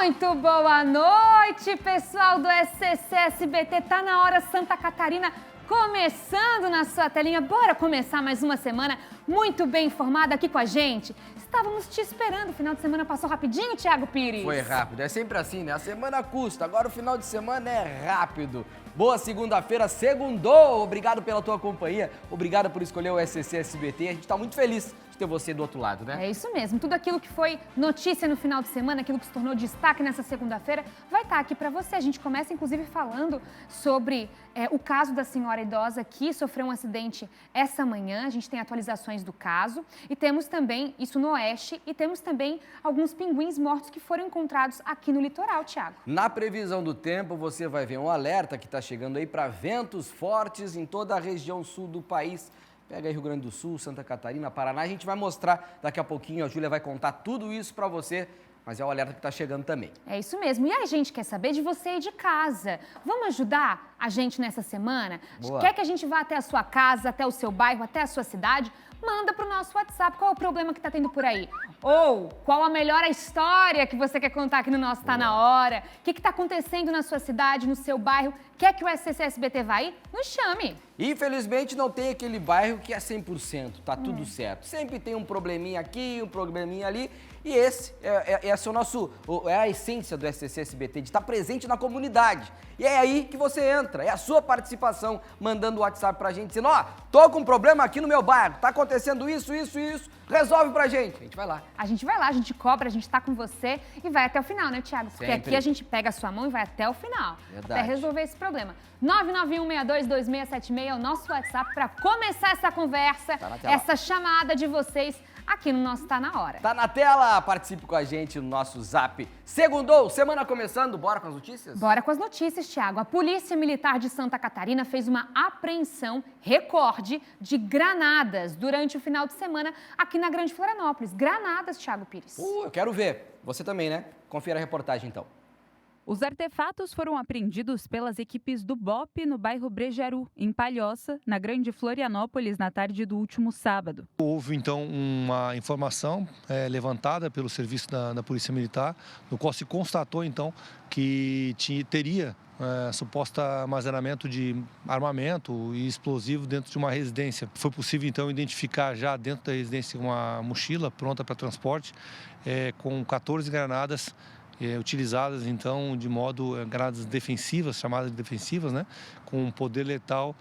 Muito boa noite, pessoal do SCC SBT. Tá na hora, Santa Catarina começando na sua telinha. Bora começar mais uma semana muito bem informada aqui com a gente. Estávamos te esperando. O final de semana passou rapidinho, Thiago Pires? Foi rápido, é sempre assim, né? A semana custa, agora o final de semana é rápido. Boa segunda-feira, segundou! Obrigado pela tua companhia, obrigado por escolher o SCC SBT. A gente tá muito feliz de ter você do outro lado, né? É isso mesmo. Tudo aquilo que foi notícia no final de semana, aquilo que se tornou destaque nessa segunda-feira, vai estar aqui para você. A gente começa, inclusive, falando sobre o caso da senhora idosa que sofreu um acidente essa manhã. A gente tem atualizações do caso e temos também isso no Oeste e temos também alguns pinguins mortos que foram encontrados aqui no litoral, Thiago. Na previsão do tempo, você vai ver um alerta que está chegando aí para ventos fortes em toda a região sul do país. Pega aí Rio Grande do Sul, Santa Catarina, Paraná. A gente vai mostrar daqui a pouquinho, a Júlia vai contar tudo isso para você, mas é o alerta que está chegando também. É isso mesmo. E a gente quer saber de você aí de casa. Vamos ajudar a gente nessa semana? Boa. Quer que a gente vá até a sua casa, até o seu bairro, até a sua cidade? Manda para o nosso WhatsApp qual é o problema que está tendo por aí. Ou qual a melhor história que você quer contar aqui no nosso Tá Na Hora. O que está acontecendo na sua cidade, no seu bairro? Quer que o SCC SBT vá aí? Nos chame. Infelizmente não tem aquele bairro que é 100%, tá tudo certo. Sempre tem um probleminha aqui, um probleminha ali. E esse é a essência do SCC SBT, de estar presente na comunidade. E é aí que você entra, é a sua participação, mandando o WhatsApp pra gente, dizendo, tô com um problema aqui no meu bairro, tá acontecendo isso, resolve pra gente. A gente vai lá. A gente vai lá, a gente cobra, a gente tá com você e vai até o final, né, Thiago? Porque Sempre. aqui a gente pega a sua mão e vai até o final. Verdade. Até resolver esse problema. 991622676 é o nosso WhatsApp para começar essa conversa, Tá na tela. essa chamada de vocês aqui no nosso Tá Na Hora. Tá na tela, participe com a gente no nosso Zap. Segundou, semana começando, bora com as notícias? Bora com as notícias, Thiago. A Polícia Militar de Santa Catarina fez uma apreensão recorde de granadas durante o final de semana aqui na Grande Florianópolis. Granadas, Thiago Pires. Eu quero ver. Você também, né? Confira a reportagem então. Os artefatos foram apreendidos pelas equipes do BOP no bairro Brejaru, em Palhoça, na Grande Florianópolis, na tarde do último sábado. Houve, então, uma informação levantada pelo serviço da Polícia Militar, no qual se constatou, então, que teria suposto armazenamento de armamento e explosivo dentro de uma residência. Foi possível, então, identificar já dentro da residência uma mochila pronta para transporte, com 14 granadas, utilizadas então de modo granadas defensivas, chamadas de defensivas, né, com poder letal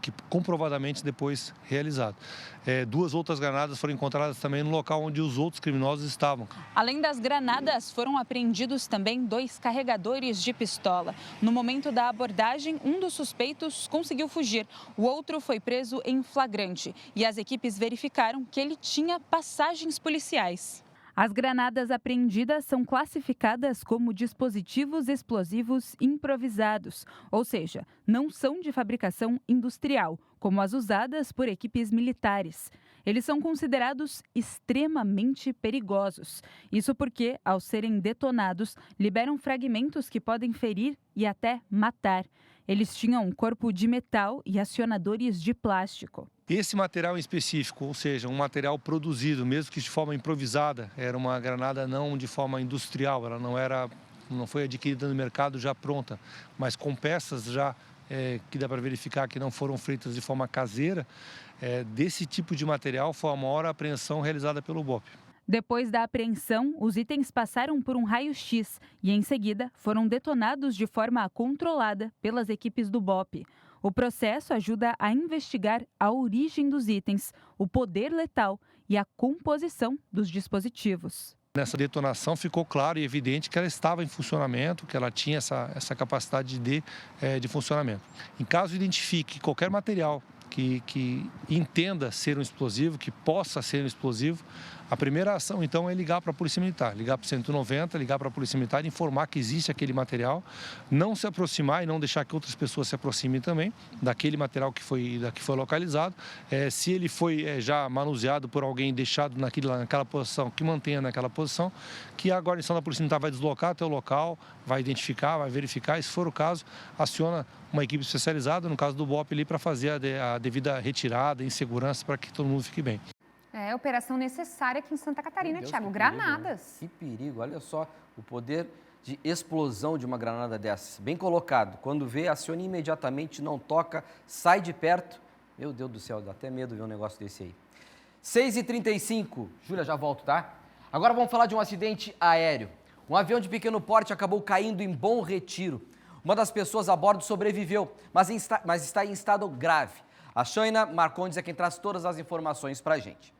que comprovadamente depois realizado. Duas outras granadas foram encontradas também no local onde os outros criminosos estavam. Além das granadas, foram apreendidos também 2 carregadores de pistola. No momento da abordagem, um dos suspeitos conseguiu fugir. O outro foi preso em flagrante e as equipes verificaram que ele tinha passagens policiais. As granadas apreendidas são classificadas como dispositivos explosivos improvisados, ou seja, não são de fabricação industrial, como as usadas por equipes militares. Eles são considerados extremamente perigosos. Isso porque, ao serem detonados, liberam fragmentos que podem ferir e até matar. Eles tinham um corpo de metal e acionadores de plástico. Esse material em específico, ou seja, um material produzido, mesmo que de forma improvisada, era uma granada não de forma industrial, ela não foi adquirida no mercado já pronta, mas com peças já que dá para verificar que não foram feitas de forma caseira. Desse tipo de material foi a maior apreensão realizada pelo BOP. Depois da apreensão, os itens passaram por um raio-x e, em seguida, foram detonados de forma controlada pelas equipes do BOP. O processo ajuda a investigar a origem dos itens, o poder letal e a composição dos dispositivos. Nessa detonação ficou claro e evidente que ela estava em funcionamento, que ela tinha essa capacidade de funcionamento. Em caso identifique qualquer material que entenda ser um explosivo, que possa ser um explosivo, a primeira ação, então, é ligar para a Polícia Militar, ligar para o 190, ligar para a Polícia Militar, informar que existe aquele material, não se aproximar e não deixar que outras pessoas se aproximem também daquele material que foi localizado. Se ele foi já manuseado por alguém, deixado naquela posição, que mantenha naquela posição, que a guarnição da Polícia Militar vai deslocar até o local, vai identificar, vai verificar, e se for o caso, aciona uma equipe especializada, no caso do BOP, ali para fazer a devida retirada em segurança para que todo mundo fique bem. É, operação necessária aqui em Santa Catarina, Thiago. Granadas. Que perigo, olha só o poder de explosão de uma granada dessas. Bem colocado. Quando vê, acione imediatamente, não toca, sai de perto. Meu Deus do céu, dá até medo ver um negócio desse aí. 6h35. Júlia, já volto, tá? Agora vamos falar de um acidente aéreo. Um avião de pequeno porte acabou caindo em Bom Retiro. Uma das pessoas a bordo sobreviveu, mas está em estado grave. A Shaina Marcondes é quem traz todas as informações pra gente.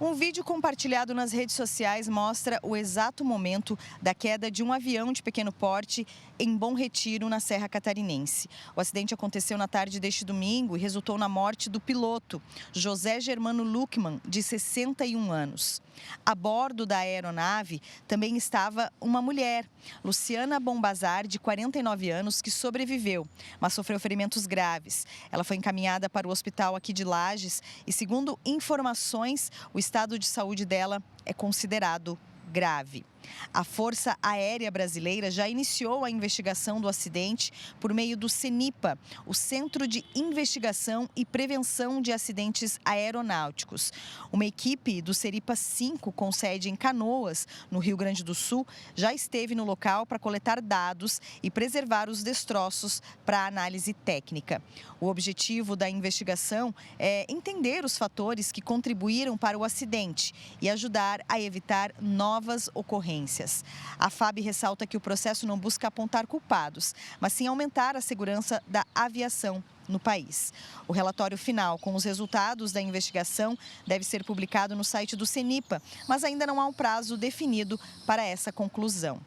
Um vídeo compartilhado nas redes sociais mostra o exato momento da queda de um avião de pequeno porte em Bom Retiro, na Serra Catarinense. O acidente aconteceu na tarde deste domingo e resultou na morte do piloto, José Germano Luckmann, de 61 anos. A bordo da aeronave também estava uma mulher, Luciana Bombazar, de 49 anos, que sobreviveu, mas sofreu ferimentos graves. Ela foi encaminhada para o hospital aqui de Lages e, segundo informações, o estado de saúde dela é considerado grave. A Força Aérea Brasileira já iniciou a investigação do acidente por meio do CENIPA, o Centro de Investigação e Prevenção de Acidentes Aeronáuticos. Uma equipe do CERIPA 5, com sede em Canoas, no Rio Grande do Sul, já esteve no local para coletar dados e preservar os destroços para análise técnica. O objetivo da investigação é entender os fatores que contribuíram para o acidente e ajudar a evitar novas ocorrências. A FAB ressalta que o processo não busca apontar culpados, mas sim aumentar a segurança da aviação no país. O relatório final com os resultados da investigação deve ser publicado no site do CENIPA, mas ainda não há um prazo definido para essa conclusão.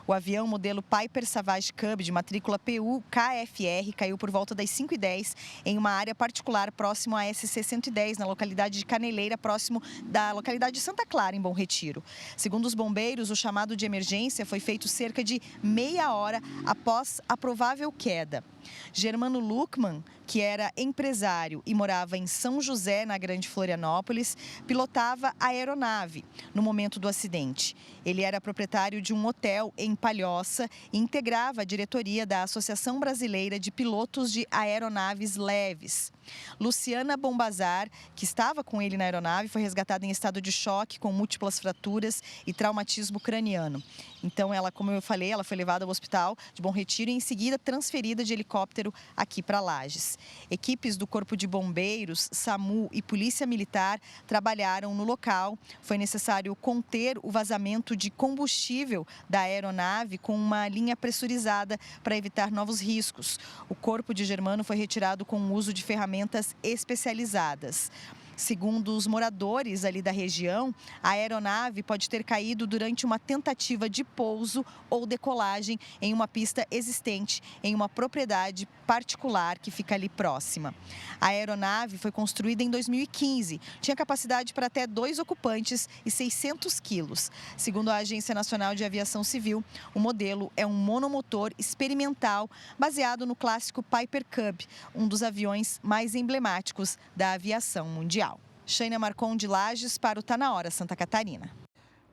O avião modelo Piper Savage Cub de matrícula PU-KFR caiu por volta das 5h10 em uma área particular próximo à SC-110, na localidade de Caneleira, próximo da localidade de Santa Clara, em Bom Retiro. Segundo os bombeiros, o chamado de emergência foi feito cerca de meia hora após a provável queda. Germano Luckmann, que era empresário e morava em São José, na Grande Florianópolis, pilotava a aeronave no momento do acidente. Ele era proprietário de um hotel em Palhoça e integrava a diretoria da Associação Brasileira de Pilotos de Aeronaves Leves. Luciana Bombazar, que estava com ele na aeronave, foi resgatada em estado de choque, com múltiplas fraturas e traumatismo craniano. Então, ela, como eu falei, ela foi levada ao hospital de Bom Retiro e, em seguida, transferida de helicóptero aqui para Lages. Equipes do Corpo de Bombeiros, SAMU e Polícia Militar trabalharam no local. Foi necessário conter o vazamento de combustível da aeronave com uma linha pressurizada para evitar novos riscos. O corpo de Germano foi retirado com o uso de ferramentas especializadas. Segundo os moradores ali da região, a aeronave pode ter caído durante uma tentativa de pouso ou decolagem em uma pista existente em uma propriedade particular que fica ali próxima. A aeronave foi construída em 2015, tinha capacidade para até 2 ocupantes e 600 quilos. Segundo a Agência Nacional de Aviação Civil, o modelo é um monomotor experimental baseado no clássico Piper Cub, um dos aviões mais emblemáticos da aviação mundial. Shaina Marcondes de Lages para o Tá Na Hora, Santa Catarina.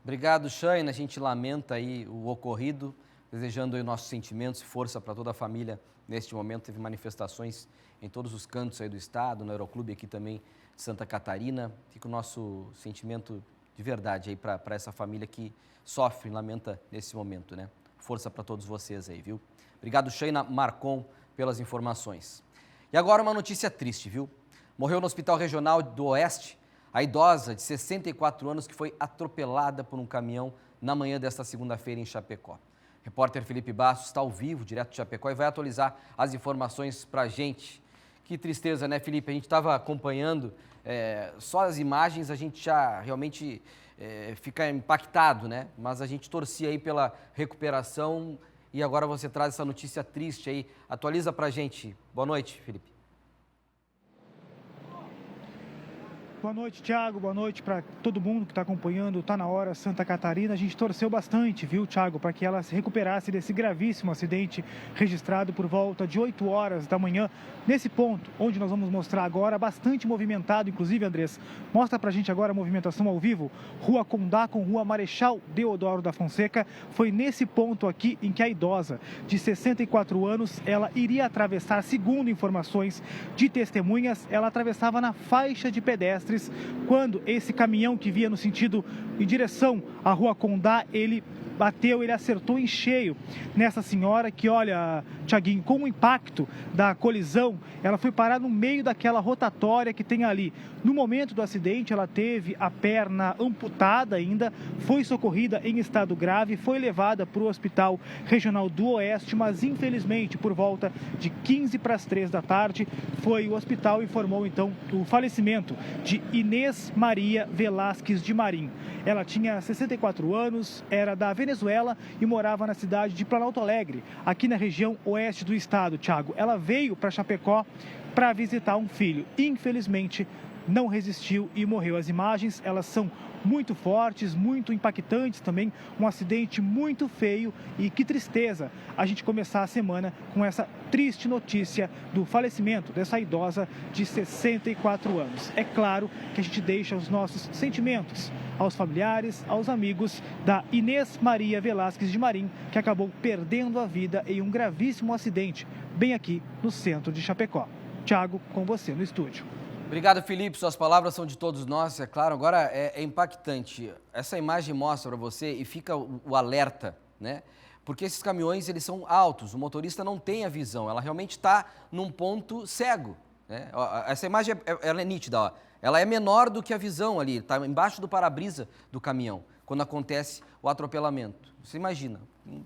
Obrigado, Shaina. A gente lamenta aí o ocorrido, desejando aí nossos sentimentos e força para toda a família neste momento. Teve manifestações em todos os cantos aí do estado, no Aeroclube aqui também de Santa Catarina. Fica o nosso sentimento de verdade aí para essa família que sofre e lamenta nesse momento, né? Força para todos vocês aí, viu? Obrigado, Shaina Marcon, pelas informações. E agora uma notícia triste, viu? Morreu no Hospital Regional do Oeste a idosa de 64 anos que foi atropelada por um caminhão na manhã desta segunda-feira em Chapecó. O repórter Felipe Bastos está ao vivo, direto de Chapecó, e vai atualizar as informações para a gente. Que tristeza, né, Felipe? A gente estava acompanhando, só as imagens a gente já realmente fica impactado, né? Mas a gente torcia aí pela recuperação e agora você traz essa notícia triste aí. Atualiza para a gente. Boa noite, Felipe. Boa noite, Thiago. Boa noite para todo mundo que está acompanhando o Tá Na Hora Santa Catarina. A gente torceu bastante, viu, Thiago, para que ela se recuperasse desse gravíssimo acidente registrado por volta de 8 horas da manhã. Nesse ponto, onde nós vamos mostrar agora, bastante movimentado, inclusive, Andrés, mostra para a gente agora a movimentação ao vivo. Rua Condá com Rua Marechal Deodoro da Fonseca. Foi nesse ponto aqui em que a idosa, de 64 anos, ela iria atravessar, segundo informações de testemunhas, ela atravessava na faixa de pedestres quando esse caminhão que via no sentido em direção à Rua Condá, ele bateu, ele acertou em cheio nessa senhora que, olha, Tiaguinho, com o impacto da colisão, ela foi parar no meio daquela rotatória que tem ali. No momento do acidente, ela teve a perna amputada ainda, foi socorrida em estado grave, foi levada para o Hospital Regional do Oeste, mas infelizmente, por volta de 15 para as 3 da tarde, o hospital informou então o falecimento de Inês Maria Velasquez de Marim. Ela tinha 64 anos, era da Venezuela e morava na cidade de Planalto Alegre, aqui na região oeste do estado, Thiago. Ela veio para Chapecó para visitar um filho. Infelizmente, não resistiu e morreu. As imagens, elas são muito fortes, muito impactantes também, um acidente muito feio e que tristeza a gente começar a semana com essa triste notícia do falecimento dessa idosa de 64 anos. É claro que a gente deixa os nossos sentimentos aos familiares, aos amigos da Inês Maria Velasquez de Marim, que acabou perdendo a vida em um gravíssimo acidente, bem aqui no centro de Chapecó. Thiago, com você no estúdio. Obrigado, Felipe. Suas palavras são de todos nós, é claro. Agora, é impactante. Essa imagem mostra para você e fica o alerta, né? Porque esses caminhões, eles são altos, o motorista não tem a visão, ela realmente está num ponto cego, né? Essa imagem, ela é nítida, ó. Ela é menor do que a visão ali, está embaixo do para-brisa do caminhão, quando acontece o atropelamento. Você imagina,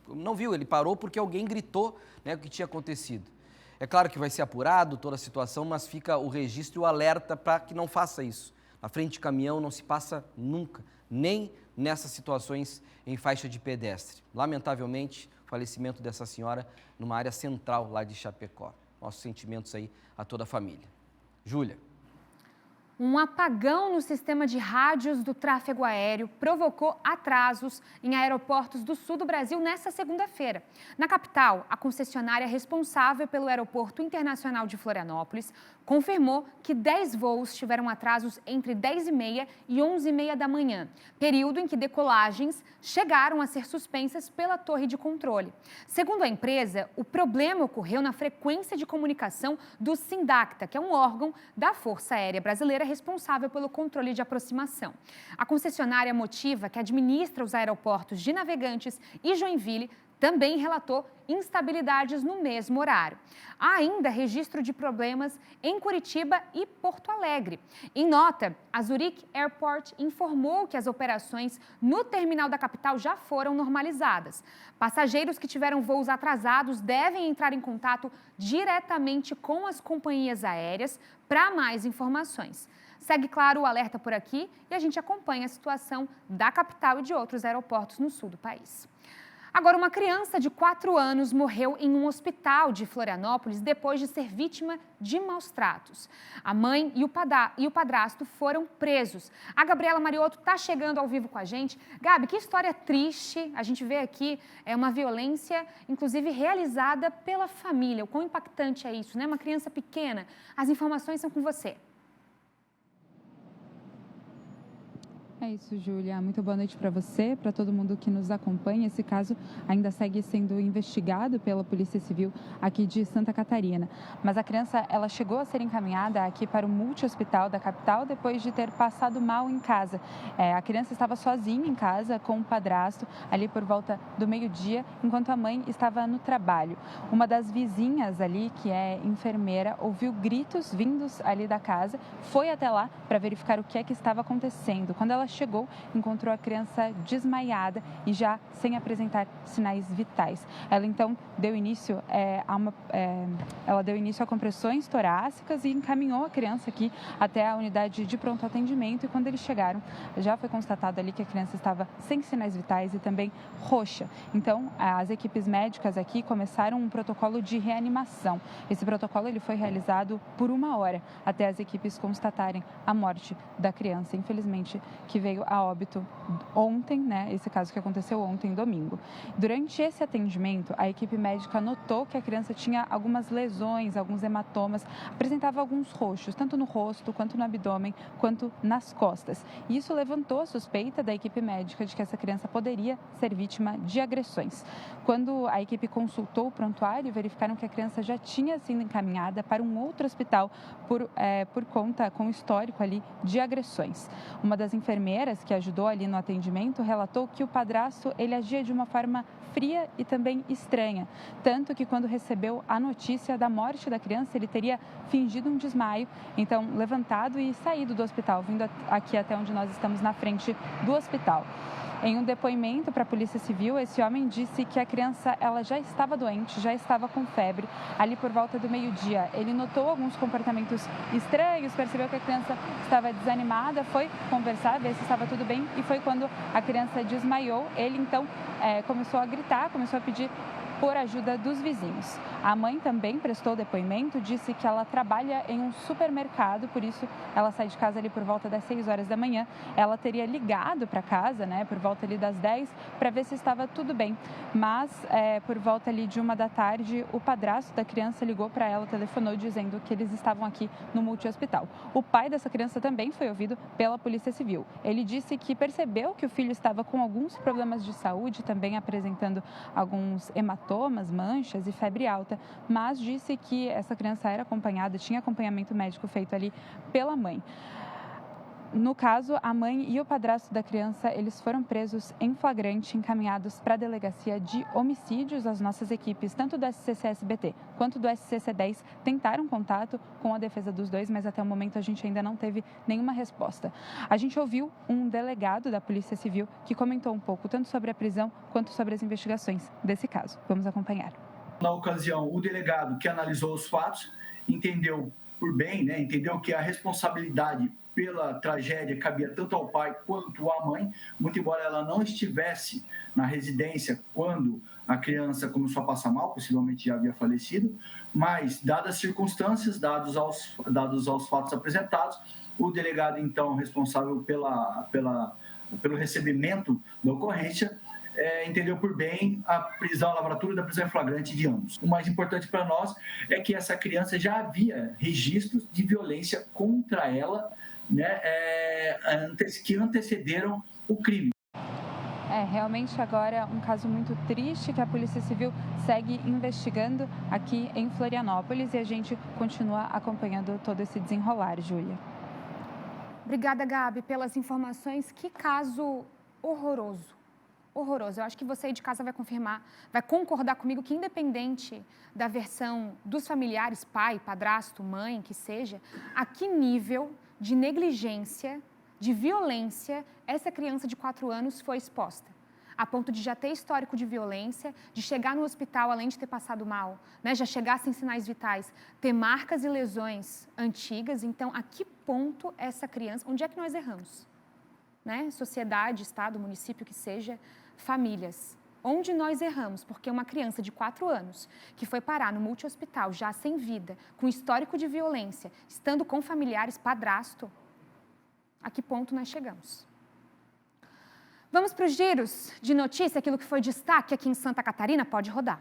não viu, ele parou porque alguém gritou, né, o que tinha acontecido. É claro que vai ser apurado toda a situação, mas fica o registro e o alerta para que não faça isso. Na frente de caminhão não se passa nunca, nem nessas situações em faixa de pedestre. Lamentavelmente, o falecimento dessa senhora numa área central lá de Chapecó. Nossos sentimentos aí a toda a família. Júlia. Um apagão no sistema de rádios do tráfego aéreo provocou atrasos em aeroportos do sul do Brasil nesta segunda-feira. Na capital, a concessionária responsável pelo Aeroporto Internacional de Florianópolis confirmou que 10 voos tiveram atrasos entre 10h30 e 11h30 da manhã, período em que decolagens chegaram a ser suspensas pela torre de controle. Segundo a empresa, o problema ocorreu na frequência de comunicação do SINDACTA, que é um órgão da Força Aérea Brasileira responsável pelo controle de aproximação. A concessionária Motiva, que administra os aeroportos de Navegantes e Joinville, também relatou instabilidades no mesmo horário. Há ainda registro de problemas em Curitiba e Porto Alegre. Em nota, a Zurich Airport informou que as operações no terminal da capital já foram normalizadas. Passageiros que tiveram voos atrasados devem entrar em contato diretamente com as companhias aéreas para mais informações. Segue, claro, o alerta por aqui e a gente acompanha a situação da capital e de outros aeroportos no sul do país. Agora, uma criança de 4 anos morreu em um hospital de Florianópolis depois de ser vítima de maus tratos. A mãe e o padrasto foram presos. A Gabriela Mariotto está chegando ao vivo com a gente. Gabi, que história triste. A gente vê aqui uma violência, inclusive, realizada pela família. O quão impactante é isso, né? Uma criança pequena. As informações são com você. É isso, Júlia. Muito boa noite para você, para todo mundo que nos acompanha. Esse caso ainda segue sendo investigado pela Polícia Civil aqui de Santa Catarina. Mas a criança, ela chegou a ser encaminhada aqui para o multi-hospital da capital depois de ter passado mal em casa. A criança estava sozinha em casa com o padrasto ali por volta do meio-dia, enquanto a mãe estava no trabalho. Uma das vizinhas ali, que é enfermeira, ouviu gritos vindos ali da casa, foi até lá para verificar o que é que estava acontecendo. Quando ela chegou, encontrou a criança desmaiada e já sem apresentar sinais vitais. Ela então deu início a compressões torácicas e encaminhou a criança aqui até a unidade de pronto atendimento. E quando eles chegaram, já foi constatado ali que a criança estava sem sinais vitais e também roxa. Então, as equipes médicas aqui começaram um protocolo de reanimação. Esse protocolo ele foi realizado por 1 hora até as equipes constatarem a morte da criança. Infelizmente, que veio a óbito ontem, né? Esse caso que aconteceu ontem, domingo. Durante esse atendimento, a equipe médica notou que a criança tinha algumas lesões, alguns hematomas, apresentava alguns roxos, tanto no rosto, quanto no abdômen, quanto nas costas. E isso levantou a suspeita da equipe médica de que essa criança poderia ser vítima de agressões. Quando a equipe consultou o prontuário, verificaram que a criança já tinha sido encaminhada para um outro hospital por conta com histórico ali de agressões. Uma das enfermeiras enfermeiras que ajudou ali no atendimento relatou que o padrasto ele agia de uma forma fria e também estranha. Tanto que quando recebeu a notícia da morte da criança, ele teria fingido um desmaio, então levantado e saído do hospital, vindo aqui até onde nós estamos na frente do hospital. Em um depoimento para a Polícia Civil, esse homem disse que a criança ela já estava doente, já estava com febre. Ali por volta do meio-dia, ele notou alguns comportamentos estranhos, percebeu que a criança estava desanimada, foi conversar, ver se estava tudo bem e foi quando a criança desmaiou. Ele então começou a gritar, começou a pedir por ajuda dos vizinhos. A mãe também prestou depoimento, disse que ela trabalha em um supermercado, por isso ela sai de casa ali por volta das 6 horas da manhã. Ela teria ligado para casa, por volta ali das 10, para ver se estava tudo bem. Mas por volta ali de 1 da tarde, o padrasto da criança ligou para ela, telefonou dizendo que eles estavam aqui no multi-hospital. O pai dessa criança também foi ouvido pela Polícia Civil. Ele disse que percebeu que o filho estava com alguns problemas de saúde, também apresentando alguns hematomas, manchas e febre alta, mas disse que essa criança era acompanhada, tinha acompanhamento médico feito ali pela mãe. No caso, a mãe e o padrasto da criança, eles foram presos em flagrante, encaminhados para a delegacia de homicídios. As nossas equipes, tanto do SCC-SBT quanto do SCC-10, tentaram contato com a defesa dos dois, mas até o momento a gente ainda não teve nenhuma resposta. A gente ouviu um delegado da Polícia Civil que comentou um pouco tanto sobre a prisão quanto sobre as investigações desse caso. Vamos acompanhar. Na ocasião, o delegado que analisou os fatos entendeu por bem, entendeu que a responsabilidade pela tragédia cabia tanto ao pai quanto à mãe, muito embora ela não estivesse na residência quando a criança começou a passar mal, possivelmente já havia falecido, mas, dadas as circunstâncias, dados aos fatos apresentados, o delegado, então, responsável pelo recebimento da ocorrência, entendeu por bem a prisão, a lavratura da prisão em flagrante de ambos. O mais importante para nós é que essa criança já havia registros de violência contra ela, que antecederam o crime. Realmente agora um caso muito triste que a Polícia Civil segue investigando aqui em Florianópolis e a gente continua acompanhando todo esse desenrolar, Júlia. Obrigada, Gabi, pelas informações. Que caso horroroso. Horroroso. Eu acho que você aí de casa vai concordar comigo que independente da versão dos familiares, pai, padrasto, mãe, que seja, a que nível de negligência, de violência, essa criança de 4 anos foi exposta. A ponto de já ter histórico de violência, de chegar no hospital além de ter passado mal, já chegar sem sinais vitais, ter marcas e lesões antigas. Então, a que ponto essa criança, onde é que nós erramos? Sociedade, estado, município, que seja, famílias. Onde nós erramos? Porque uma criança de 4 anos que foi parar no multi-hospital, já sem vida, com histórico de violência, estando com familiares, padrasto, a que ponto nós chegamos? Vamos para os giros de notícia, aquilo que foi destaque aqui em Santa Catarina, pode rodar.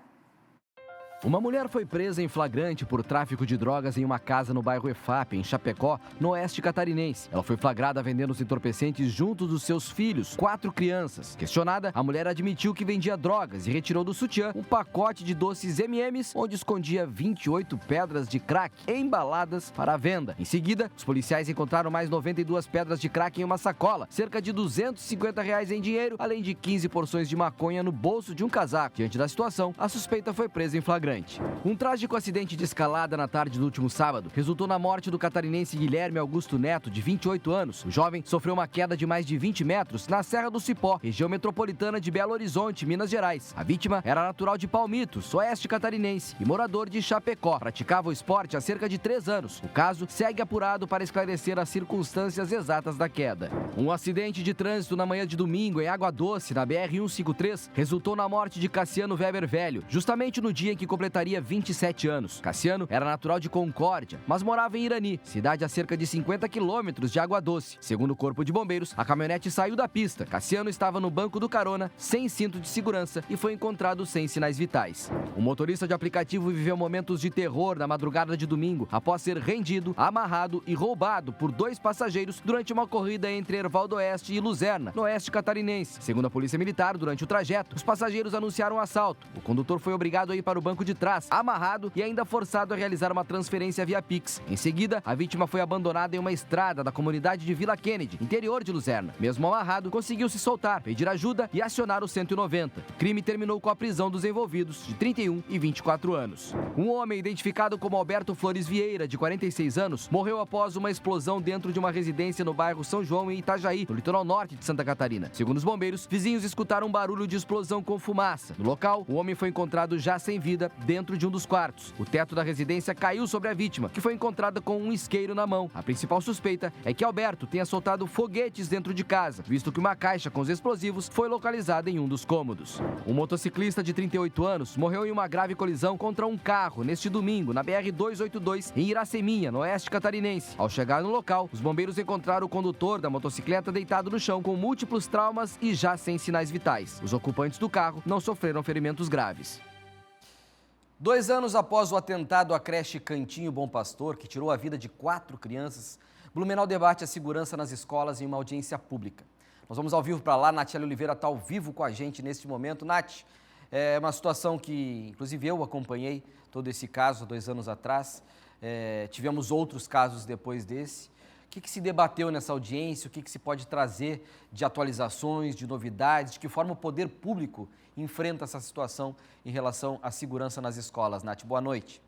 Uma mulher foi presa em flagrante por tráfico de drogas em uma casa no bairro EFAP, em Chapecó, no oeste catarinense. Ela foi flagrada vendendo os entorpecentes junto dos seus filhos, 4 crianças. Questionada, a mulher admitiu que vendia drogas e retirou do sutiã um pacote de doces M&M's, onde escondia 28 pedras de crack embaladas para a venda. Em seguida, os policiais encontraram mais 92 pedras de crack em uma sacola, cerca de R$250 em dinheiro, além de 15 porções de maconha no bolso de um casaco. Diante da situação, a suspeita foi presa em flagrante. Um trágico acidente de escalada na tarde do último sábado resultou na morte do catarinense Guilherme Augusto Neto, de 28 anos. O jovem sofreu uma queda de mais de 20 metros na Serra do Cipó, região metropolitana de Belo Horizonte, Minas Gerais. A vítima era natural de Palmitos, oeste catarinense, e morador de Chapecó. Praticava o esporte há cerca de 3 anos. O caso segue apurado para esclarecer as circunstâncias exatas da queda. Um acidente de trânsito na manhã de domingo em Água Doce, na BR-153, resultou na morte de Cassiano Weber Velho, justamente no dia em que completaria 27 anos. Cassiano era natural de Concórdia, mas morava em Irani, cidade a cerca de 50 quilômetros de Água Doce. Segundo o Corpo de Bombeiros, a caminhonete saiu da pista. Cassiano estava no banco do carona, sem cinto de segurança, e foi encontrado sem sinais vitais. O motorista de aplicativo viveu momentos de terror na madrugada de domingo, após ser rendido, amarrado e roubado por 2 passageiros durante uma corrida entre Erval do Oeste e Luzerna, no oeste catarinense. Segundo a Polícia Militar, durante o trajeto, os passageiros anunciaram o assalto. O condutor foi obrigado a ir para o banco de trás, amarrado e ainda forçado a realizar uma transferência via Pix. Em seguida, a vítima foi abandonada em uma estrada da comunidade de Vila Kennedy, interior de Luzerna. Mesmo amarrado, conseguiu se soltar, pedir ajuda e acionar o 190. O crime terminou com a prisão dos envolvidos, de 31 e 24 anos. Um homem identificado como Alberto Flores Vieira, de 46 anos, morreu após uma explosão dentro de uma residência no bairro São João, em Itajaí, no litoral norte de Santa Catarina. Segundo os bombeiros, vizinhos escutaram um barulho de explosão com fumaça. No local, o homem foi encontrado já sem vida dentro de um dos quartos. O teto da residência caiu sobre a vítima, que foi encontrada com um isqueiro na mão. A principal suspeita é que Alberto tenha soltado foguetes dentro de casa, visto que uma caixa com os explosivos foi localizada em um dos cômodos. Um motociclista de 38 anos morreu em uma grave colisão contra um carro neste domingo, na BR-282, em Iraceminha, no oeste catarinense. Ao chegar no local, os bombeiros encontraram o condutor da motocicleta deitado no chão com múltiplos traumas e já sem sinais vitais. Os ocupantes do carro não sofreram ferimentos graves. 2 anos após o atentado à creche Cantinho Bom Pastor, que tirou a vida de 4 crianças, Blumenau debate a segurança nas escolas em uma audiência pública. Nós vamos ao vivo para lá, Nathalie Oliveira está ao vivo com a gente neste momento. Nath, é uma situação que, inclusive, eu acompanhei todo esse caso 2 anos atrás. Tivemos outros casos depois desse. O que se debateu nessa audiência? O que se pode trazer de atualizações, de novidades? De que forma o poder público enfrenta essa situação em relação à segurança nas escolas? Nath, boa noite.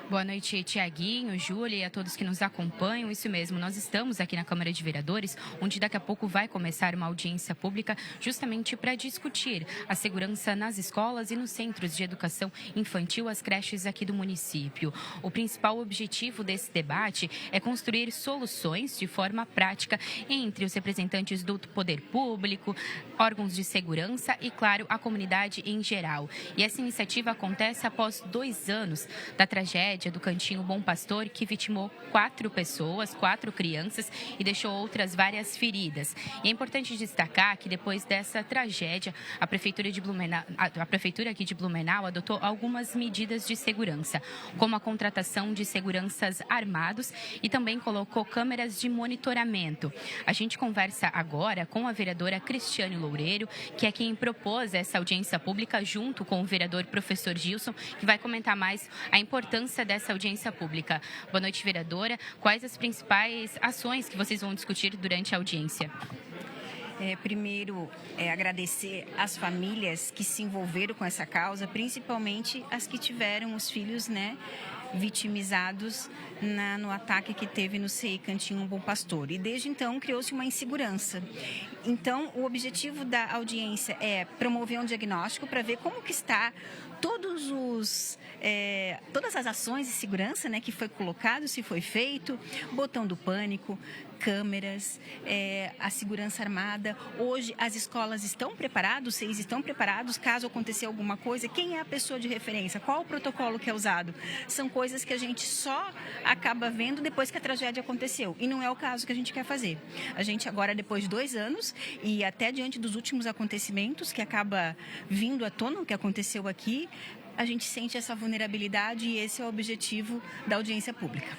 Boa noite, Tiaguinho, Júlia e a todos que nos acompanham. Isso mesmo, nós estamos aqui na Câmara de Vereadores, onde daqui a pouco vai começar uma audiência pública justamente para discutir a segurança nas escolas e nos centros de educação infantil, as creches aqui do município. O principal objetivo desse debate é construir soluções de forma prática entre os representantes do poder público, órgãos de segurança e, claro, a comunidade em geral. E essa iniciativa acontece após 2 anos da tragédia do Cantinho Bom Pastor, que vitimou 4 pessoas, 4 crianças e deixou outras várias feridas. E é importante destacar que depois dessa tragédia, a Prefeitura aqui de Blumenau adotou algumas medidas de segurança, como a contratação de seguranças armados e também colocou câmeras de monitoramento. A gente conversa agora com a vereadora Cristiane Loureiro, que é quem propôs essa audiência pública junto com o vereador professor Gilson, que vai comentar mais a importância dessa audiência pública. Boa noite, vereadora. Quais as principais ações que vocês vão discutir durante a audiência? Primeiro, agradecer às famílias que se envolveram com essa causa, principalmente as que tiveram os filhos, vitimizados no ataque que teve no CEI Cantinho Bom Pastor. E desde então criou-se uma insegurança. Então, o objetivo da audiência é promover um diagnóstico para ver como que está todas as ações de segurança, que foi colocado, se foi feito, botão do pânico, câmeras, a segurança armada. Hoje as escolas estão preparadas, os CEIs estão preparados, caso acontecer alguma coisa, quem é a pessoa de referência, qual o protocolo que é usado. São coisas que a gente só acaba vendo depois que a tragédia aconteceu, e não é o caso que a gente quer fazer. A gente agora, depois de 2 anos, e até diante dos últimos acontecimentos, que acaba vindo à tona o que aconteceu aqui, a gente sente essa vulnerabilidade e esse é o objetivo da audiência pública.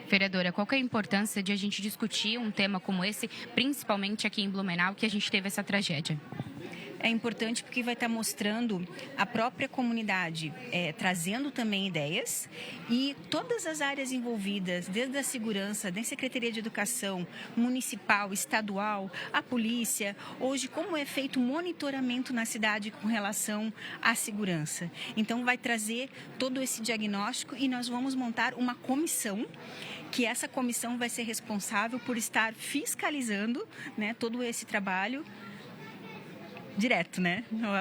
Vereadora, qual que é a importância de a gente discutir um tema como esse, principalmente aqui em Blumenau, que a gente teve essa tragédia? É importante porque vai estar mostrando a própria comunidade, trazendo também ideias e todas as áreas envolvidas, desde a segurança, da Secretaria de Educação, municipal, estadual, a polícia, hoje como é feito monitoramento na cidade com relação à segurança. Então vai trazer todo esse diagnóstico e nós vamos montar uma comissão, que essa comissão vai ser responsável por estar fiscalizando, todo esse trabalho direto,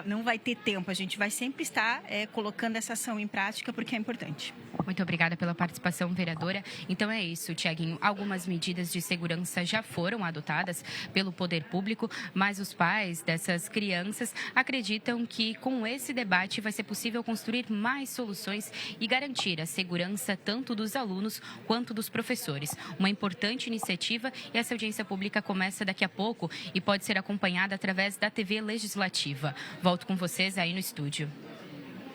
Não vai ter tempo, a gente vai sempre estar colocando essa ação em prática porque é importante. Muito obrigada pela participação, vereadora. Então é isso, Tiaguinho. Algumas medidas de segurança já foram adotadas pelo poder público, mas os pais dessas crianças acreditam que com esse debate vai ser possível construir mais soluções e garantir a segurança tanto dos alunos quanto dos professores. Uma importante iniciativa e essa audiência pública começa daqui a pouco e pode ser acompanhada através da TV Legislativa. Volto com vocês aí no estúdio.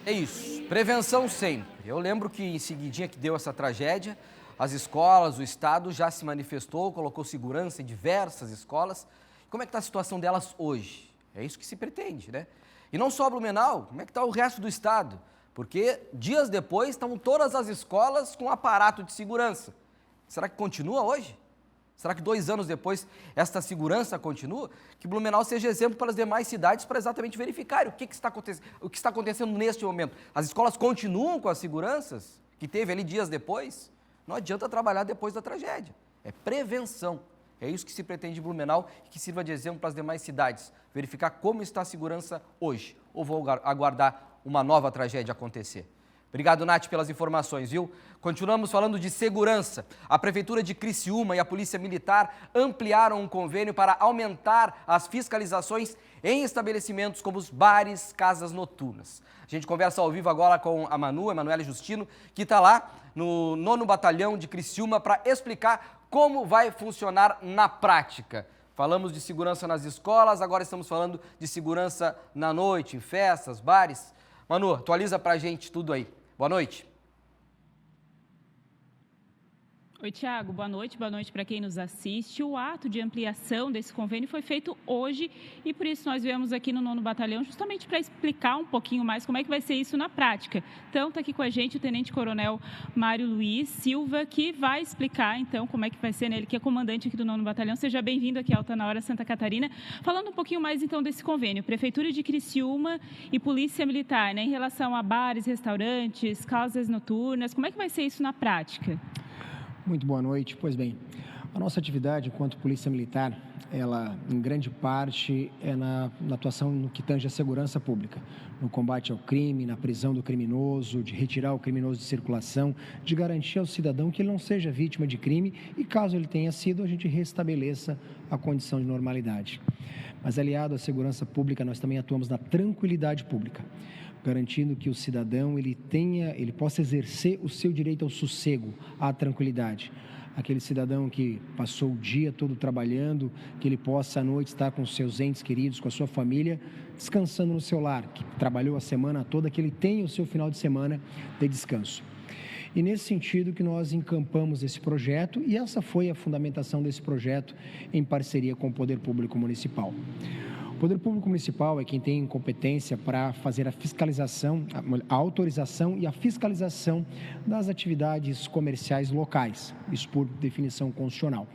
É isso, prevenção sempre. Eu lembro que em seguidinha que deu essa tragédia, as escolas, o Estado já se manifestou, colocou segurança em diversas escolas. Como é que está a situação delas hoje? É isso que se pretende, E não só Blumenau, como é que está o resto do estado? Porque dias depois estão todas as escolas com aparato de segurança. Será que continua hoje? Será que 2 anos depois esta segurança continua? Que Blumenau seja exemplo para as demais cidades para exatamente verificar o que está acontecendo neste momento. As escolas continuam com as seguranças que teve ali dias depois? Não adianta trabalhar depois da tragédia. É prevenção. É isso que se pretende em Blumenau e que sirva de exemplo para as demais cidades. Verificar como está a segurança hoje. Ou vou aguardar uma nova tragédia acontecer. Obrigado, Nath, pelas informações, viu? Continuamos falando de segurança. A Prefeitura de Criciúma e a Polícia Militar ampliaram um convênio para aumentar as fiscalizações em estabelecimentos como os bares, casas noturnas. A gente conversa ao vivo agora com a Emanuele Justino, que está lá no 9º Batalhão de Criciúma para explicar como vai funcionar na prática. Falamos de segurança nas escolas, agora estamos falando de segurança na noite, em festas, bares. Manu, atualiza pra gente tudo aí. Boa noite. Oi, Tiago. Boa noite para quem nos assiste. O ato de ampliação desse convênio foi feito hoje e por isso nós viemos aqui no 9º Batalhão justamente para explicar um pouquinho mais como é que vai ser isso na prática. Então, está aqui com a gente o Tenente Coronel Mário Luiz Silva, que vai explicar, então, como é que vai ser, né? Ele que é comandante aqui do 9º Batalhão. Seja bem-vindo aqui ao Tá Na Hora Santa Catarina. Falando um pouquinho mais, então, desse convênio. Prefeitura de Criciúma e Polícia Militar, né? Em relação a bares, restaurantes, casas noturnas, como é que vai ser isso na prática? Muito boa noite. Pois bem, a nossa atividade enquanto Polícia Militar, ela em grande parte é na atuação no que tange a segurança pública, no combate ao crime, na prisão do criminoso, de retirar o criminoso de circulação, de garantir ao cidadão que ele não seja vítima de crime e, caso ele tenha sido, a gente restabeleça a condição de normalidade. Mas, aliado à segurança pública, nós também atuamos na tranquilidade pública, garantindo que o cidadão ele possa exercer o seu direito ao sossego, à tranquilidade. Aquele cidadão que passou o dia todo trabalhando, que ele possa à noite estar com os seus entes queridos, com a sua família, descansando no seu lar, que trabalhou a semana toda, que ele tenha o seu final de semana de descanso. E nesse sentido que nós encampamos esse projeto, e essa foi a fundamentação desse projeto em parceria com o Poder Público Municipal. O Poder Público Municipal é quem tem competência para fazer a fiscalização, a autorização e a fiscalização das atividades comerciais locais, isso por definição constitucional.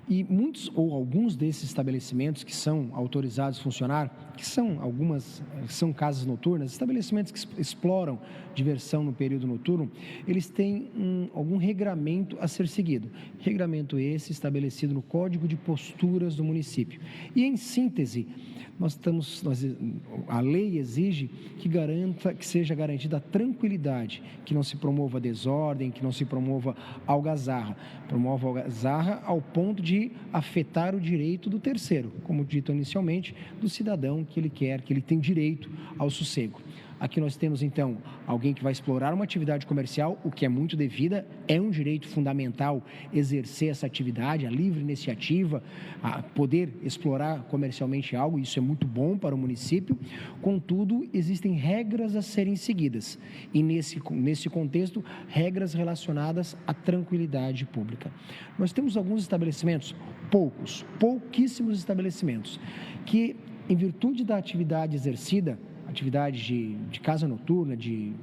E muitos ou alguns desses estabelecimentos que são autorizados a funcionar, que são casas noturnas, estabelecimentos que exploram diversão no período noturno, eles têm algum regramento a ser seguido. Regramento esse estabelecido no Código de Posturas do município. E, em síntese, a lei exige que seja garantida a tranquilidade, que não se promova desordem, que não se promova algazarra. Promova algazarra ao ponto de afetar o direito do terceiro, como dito inicialmente, do cidadão que ele tem direito ao sossego. Aqui nós temos, então, alguém que vai explorar uma atividade comercial, o que é muito devida, é um direito fundamental exercer essa atividade, a livre iniciativa, a poder explorar comercialmente algo, isso é muito bom para o município. Contudo, existem regras a serem seguidas e, nesse contexto, regras relacionadas à tranquilidade pública. Nós temos alguns estabelecimentos, pouquíssimos estabelecimentos, que, em virtude da atividade exercida, atividades de casa noturna, de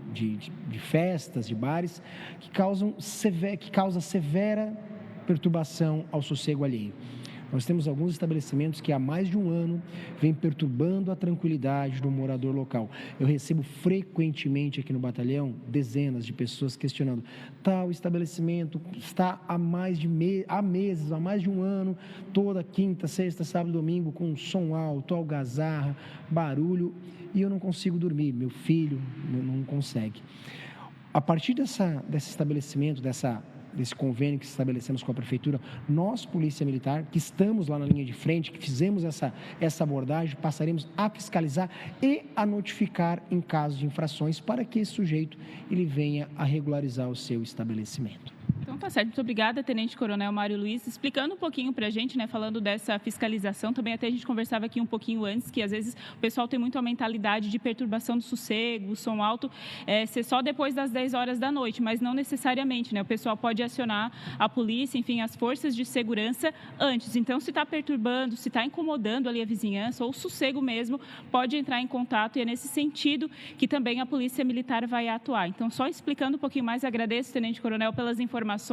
festas, de bares, que causa severa perturbação ao sossego alheio. Nós temos alguns estabelecimentos que há mais de um ano vêm perturbando a tranquilidade do morador local. Eu recebo frequentemente aqui no batalhão dezenas de pessoas questionando: tal estabelecimento está há mais de um ano, toda quinta, sexta, sábado, domingo, com som alto, algazarra, barulho, e eu não consigo dormir, meu filho não consegue. A partir desse estabelecimento, desse convênio que estabelecemos com a Prefeitura, nós, Polícia Militar, que estamos lá na linha de frente, que fizemos essa abordagem, passaremos a fiscalizar e a notificar em caso de infrações para que esse sujeito ele venha a regularizar o seu estabelecimento. Então Tá certo, muito obrigada, Tenente Coronel Mário Luiz, explicando um pouquinho para a gente, né, falando dessa fiscalização, também até a gente conversava aqui um pouquinho antes, que às vezes o pessoal tem muito a mentalidade de perturbação do sossego, som alto, ser só depois das 10 horas da noite, mas não necessariamente, né, o pessoal pode acionar a polícia, enfim, as forças de segurança antes, então se está perturbando, se está incomodando ali a vizinhança ou o sossego mesmo, pode entrar em contato e é nesse sentido que também a Polícia Militar vai atuar. Então, só explicando um pouquinho mais, agradeço, Tenente Coronel, pelas informações.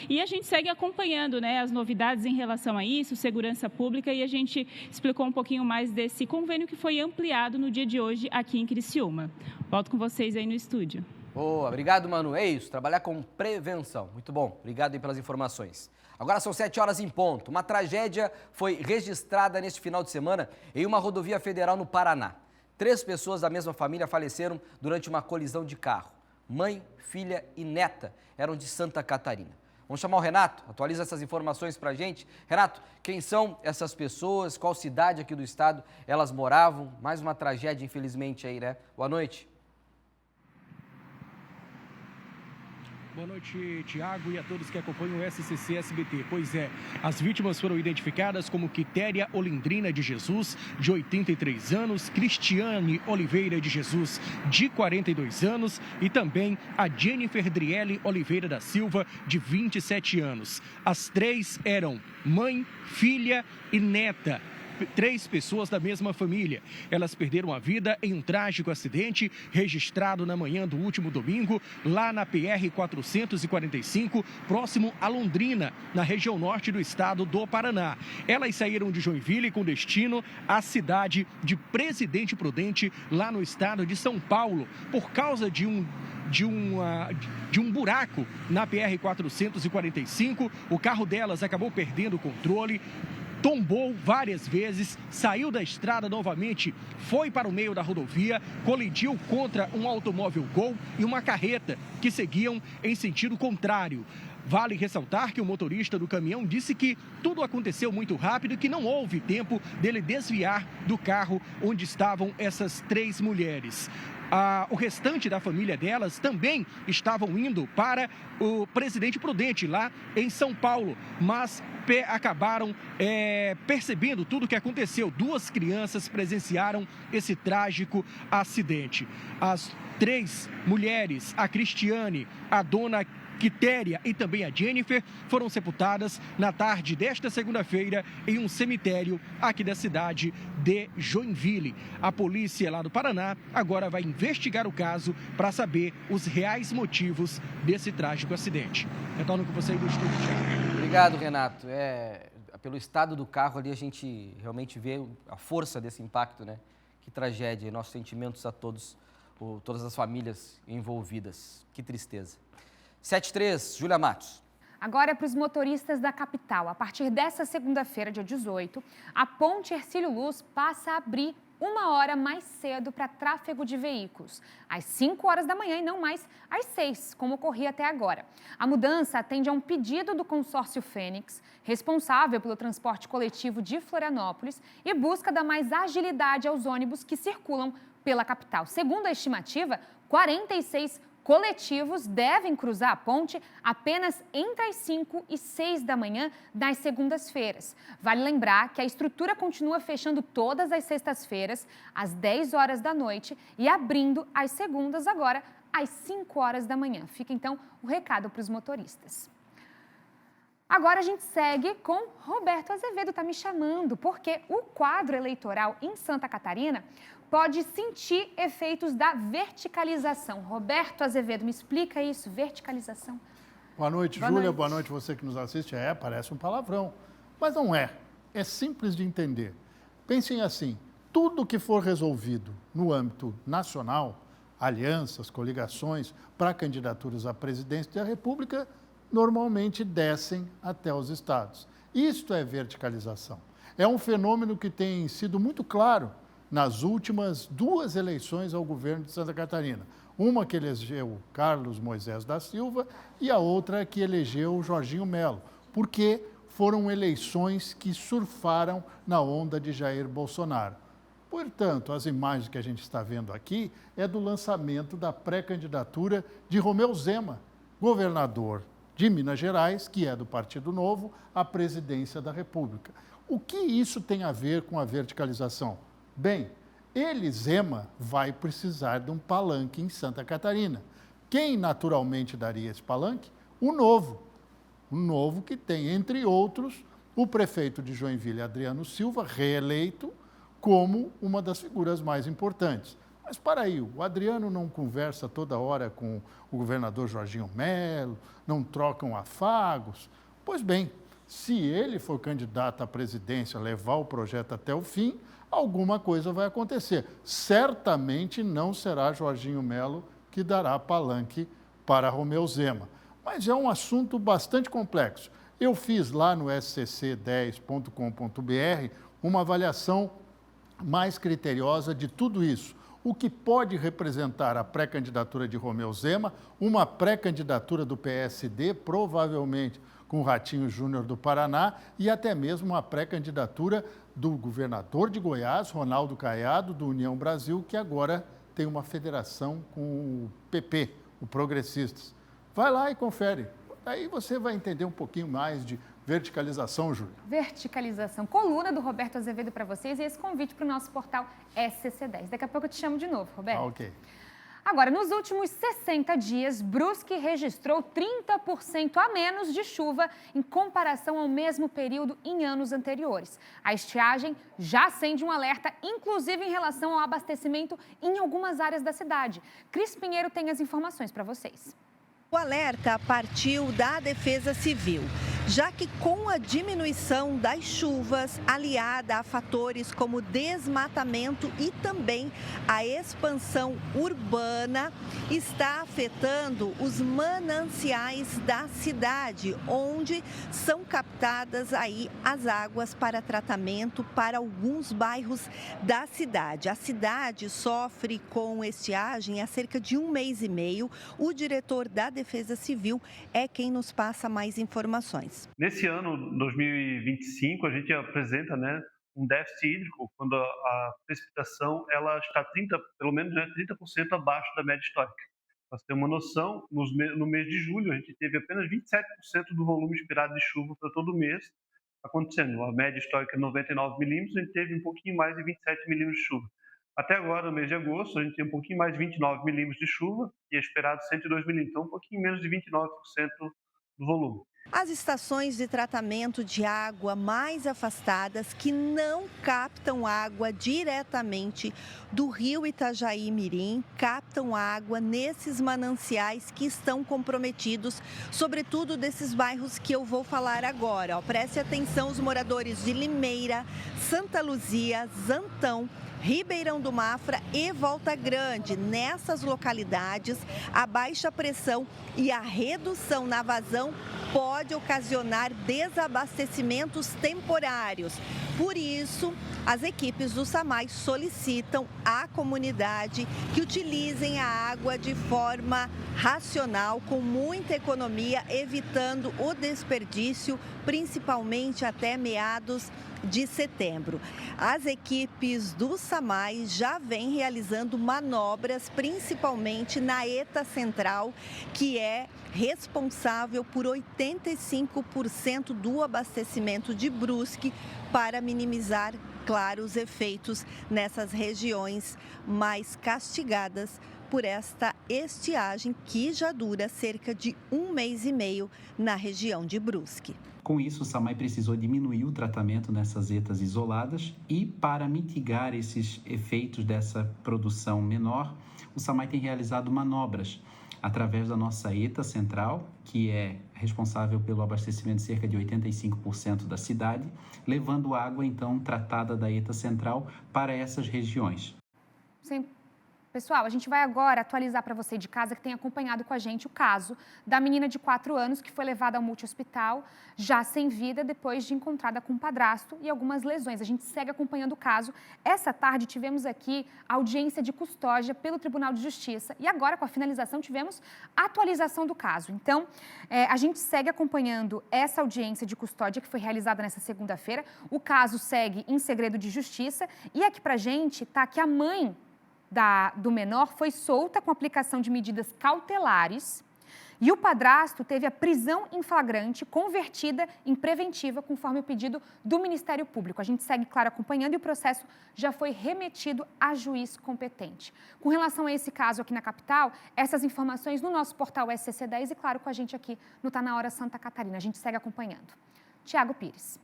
E a gente segue acompanhando, né, as novidades em relação a isso, segurança pública, e a gente explicou um pouquinho mais desse convênio que foi ampliado no dia de hoje aqui em Criciúma. Volto com vocês aí no estúdio. Boa, obrigado, Manu. É isso, trabalhar com prevenção. Muito bom, obrigado aí pelas informações. Agora são 7 horas em ponto. Uma tragédia foi registrada neste final de semana em uma rodovia federal no Paraná. 3 pessoas da mesma família faleceram durante uma colisão de carro. Mãe, filha e neta eram de Santa Catarina. Vamos chamar o Renato, atualiza essas informações pra gente. Renato, quem são essas pessoas, qual cidade aqui do estado elas moravam? Mais uma tragédia, infelizmente, aí, né? Boa noite. Boa noite, Tiago, e a todos que acompanham o SCC SBT. Pois é, as vítimas foram identificadas como Quitéria Olindrina de Jesus, de 83 anos, Cristiane Oliveira de Jesus, de 42 anos, e também a Jennifer Driele Oliveira da Silva, de 27 anos. As 3 eram mãe, filha e neta. 3 pessoas da mesma família. Elas perderam a vida em um trágico acidente registrado na manhã do último domingo, lá na PR-445, próximo a Londrina, na região norte do estado do Paraná. Elas saíram de Joinville com destino à cidade de Presidente Prudente, lá no estado de São Paulo, por causa de um buraco na PR-445. O carro delas acabou perdendo o controle, tombou várias vezes, saiu da estrada novamente, foi para o meio da rodovia, colidiu contra um automóvel Gol e uma carreta que seguiam em sentido contrário. Vale ressaltar que o motorista do caminhão disse que tudo aconteceu muito rápido e que não houve tempo dele desviar do carro onde estavam essas 3 mulheres. O restante da família delas também estavam indo para o Presidente Prudente, lá em São Paulo, mas acabaram percebendo tudo o que aconteceu. 2 crianças presenciaram esse trágico acidente. As 3 mulheres, a Cristiane, a dona Quitéria e também a Jennifer, foram sepultadas na tarde desta segunda-feira em um cemitério aqui da cidade de Joinville. A polícia lá do Paraná agora vai investigar o caso para saber os reais motivos desse trágico acidente. Retorno com você aí do estúdio, Thiago. Obrigado, Renato. Pelo estado do carro ali a gente realmente vê a força desse impacto, né? Que tragédia. Nossos sentimentos a todas as famílias envolvidas. Que tristeza. 7-3, Júlia Matos. Agora para os motoristas da capital. A partir dessa segunda-feira, dia 18, a ponte Hercílio Luz passa a abrir 1 hora mais cedo para tráfego de veículos, às 5 horas da manhã e não mais às 6, como ocorria até agora. A mudança atende a um pedido do consórcio Fênix, responsável pelo transporte coletivo de Florianópolis, e busca dar mais agilidade aos ônibus que circulam pela capital. Segundo a estimativa, 46 coletivos devem cruzar a ponte apenas entre as 5 e 6 da manhã das segundas-feiras. Vale lembrar que a estrutura continua fechando todas as sextas-feiras, às 10 horas da noite, e abrindo às segundas agora, às 5 horas da manhã. Fica então o recado para os motoristas. Agora a gente segue com Roberto Azevedo, tá me chamando, porque o quadro eleitoral em Santa Catarina pode sentir efeitos da verticalização. Roberto Azevedo, me explica isso, verticalização. Boa noite, Júlia. Boa noite você que nos assiste. Parece um palavrão, mas não é. É simples de entender. Pensem assim, tudo que for resolvido no âmbito nacional, alianças, coligações para candidaturas à presidência da República, normalmente descem até os estados. Isto é verticalização. É um fenômeno que tem sido muito claro nas últimas 2 eleições ao governo de Santa Catarina. Uma que elegeu Carlos Moisés da Silva e a outra que elegeu Jorginho Melo, porque foram eleições que surfaram na onda de Jair Bolsonaro. Portanto, as imagens que a gente está vendo aqui é do lançamento da pré-candidatura de Romeu Zema, governador de Minas Gerais, que é do Partido Novo, à presidência da República. O que isso tem a ver com a verticalização? Bem, Zema, vai precisar de um palanque em Santa Catarina. Quem naturalmente daria esse palanque? O Novo. O Novo que tem, entre outros, o prefeito de Joinville, Adriano Silva, reeleito como uma das figuras mais importantes. Mas para aí, o Adriano não conversa toda hora com o governador Jorginho Melo, não trocam afagos. Pois bem, se ele for candidato à presidência, levar o projeto até o fim, alguma coisa vai acontecer. Certamente não será Jorginho Melo que dará palanque para Romeu Zema. Mas é um assunto bastante complexo. Eu fiz lá no scc10.com.br uma avaliação mais criteriosa de tudo isso. O que pode representar a pré-candidatura de Romeu Zema, uma pré-candidatura do PSD, provavelmente com o Ratinho Júnior do Paraná, e até mesmo uma pré-candidatura do governador de Goiás, Ronaldo Caiado, do União Brasil, que agora tem uma federação com o PP, o Progressistas. Vai lá e confere. Aí você vai entender um pouquinho mais de verticalização, Júlia. Verticalização. Coluna do Roberto Azevedo para vocês e esse convite para o nosso portal SCC10. Daqui a pouco eu te chamo de novo, Roberto. Ok. Agora, nos últimos 60 dias, Brusque registrou 30% a menos de chuva em comparação ao mesmo período em anos anteriores. A estiagem já acende um alerta, inclusive em relação ao abastecimento em algumas áreas da cidade. Cris Pinheiro tem as informações para vocês. O alerta partiu da Defesa Civil, já que com a diminuição das chuvas, aliada a fatores como desmatamento e também a expansão urbana, está afetando os mananciais da cidade, onde são captadas aí as águas para tratamento para alguns bairros da cidade. A cidade sofre com estiagem há cerca de 1 mês e meio. O diretor da Defesa Civil é quem nos passa mais informações. Nesse ano, 2025, a gente apresenta, um déficit hídrico quando a precipitação ela está pelo menos 30% abaixo da média histórica. Para você ter uma noção, no mês de julho a gente teve apenas 27% do volume esperado de chuva para todo o mês acontecendo. A média histórica é 99 milímetros, a gente teve um pouquinho mais de 27 milímetros de chuva. Até agora, no mês de agosto, a gente tem um pouquinho mais de 29 milímetros de chuva e é esperado 102 milímetros, então um pouquinho menos de 29% do volume. As estações de tratamento de água mais afastadas, que não captam água diretamente do rio Itajaí-Mirim, captam água nesses mananciais que estão comprometidos, sobretudo desses bairros que eu vou falar agora. Preste atenção, os moradores de Limeira, Santa Luzia, Zantão, Ribeirão do Mafra e Volta Grande. Nessas localidades, a baixa pressão e a redução na vazão pode ocasionar desabastecimentos temporários. Por isso, as equipes do SAMAI solicitam à comunidade que utilizem a água de forma racional, com muita economia, evitando o desperdício, principalmente até meados de setembro. As equipes do SAMAI já vêm realizando manobras, principalmente na ETA Central, que é responsável por 85% do abastecimento de Brusque, para minimizar, claro, os efeitos nessas regiões mais castigadas por esta estiagem que já dura cerca de 1 mês e meio na região de Brusque. Com isso, o SAMAI precisou diminuir o tratamento nessas ETAs isoladas e, para mitigar esses efeitos dessa produção menor, o SAMAI tem realizado manobras através da nossa ETA Central, que é responsável pelo abastecimento de cerca de 85% da cidade, levando água, então, tratada da ETA Central para essas regiões. Sim. Pessoal, a gente vai agora atualizar para você de casa que tem acompanhado com a gente o caso da menina de 4 anos que foi levada ao multi-hospital, já sem vida, depois de encontrada com um padrasto e algumas lesões. A gente segue acompanhando o caso. Essa tarde tivemos aqui a audiência de custódia pelo Tribunal de Justiça e agora, com a finalização, tivemos a atualização do caso. Então, a gente segue acompanhando essa audiência de custódia que foi realizada nessa segunda-feira. O caso segue em segredo de justiça e aqui para a gente está que a mãe do menor foi solta com aplicação de medidas cautelares E o padrasto teve a prisão em flagrante convertida em preventiva, conforme o pedido do Ministério Público. A gente segue, claro, acompanhando e o processo já foi remetido a juiz competente. Com relação a esse caso aqui na capital, essas informações no nosso portal SCC10 e, claro, com a gente aqui no Tá Na Hora Santa Catarina. A gente segue acompanhando. Tiago Pires.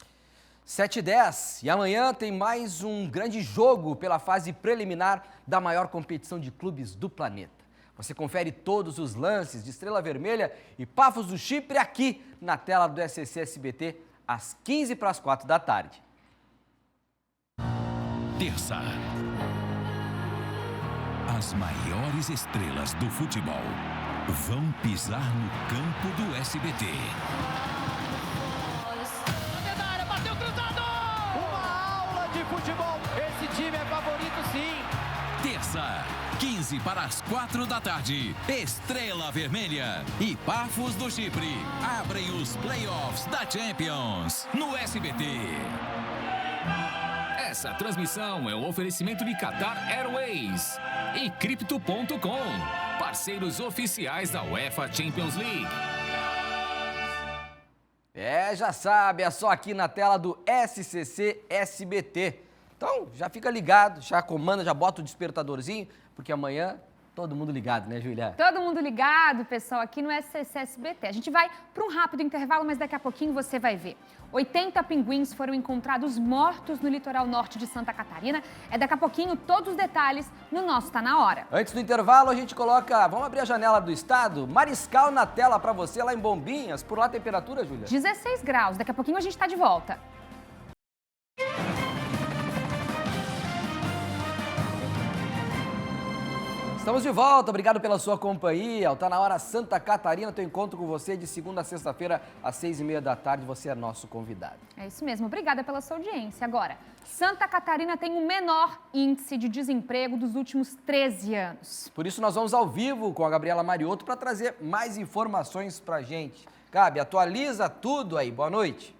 7h10 e amanhã tem mais um grande jogo pela fase preliminar da maior competição de clubes do planeta. Você confere todos os lances de Estrela Vermelha e Paphos do Chipre aqui na tela do SCC SBT às 15:45 da tarde. Terça. As maiores estrelas do futebol vão pisar no campo do SBT. Futebol, esse time é favorito sim. Terça, 15:45 da tarde, Estrela Vermelha e Paphos do Chipre abrem os playoffs da Champions no SBT. Essa transmissão é um oferecimento de Qatar Airways e Crypto.com, parceiros oficiais da UEFA Champions League. Já sabe, é só aqui na tela do SCC SBT. Então, já fica ligado, já comanda, já bota o despertadorzinho, porque amanhã todo mundo ligado, né, Júlia? Todo mundo ligado, pessoal, aqui no SCC SBT. A gente vai para um rápido intervalo, mas daqui a pouquinho você vai ver. 80 pinguins foram encontrados mortos no litoral norte de Santa Catarina. Daqui a pouquinho todos os detalhes no nosso Tá Na Hora. Antes do intervalo, a gente coloca, vamos abrir a janela do estado, Mariscal na tela para você lá em Bombinhas. Por lá a temperatura, Júlia? 16 graus. Daqui a pouquinho a gente está de volta. Estamos de volta, obrigado pela sua companhia. O Tá Na Hora Santa Catarina, teu encontro com você de segunda a sexta-feira, às 6h30 da tarde. Você é nosso convidado. É isso mesmo, obrigada pela sua audiência. Agora, Santa Catarina tem o menor índice de desemprego dos últimos 13 anos. Por isso nós vamos ao vivo com a Gabriela Mariotto para trazer mais informações pra gente. Gabi, atualiza tudo aí, boa noite.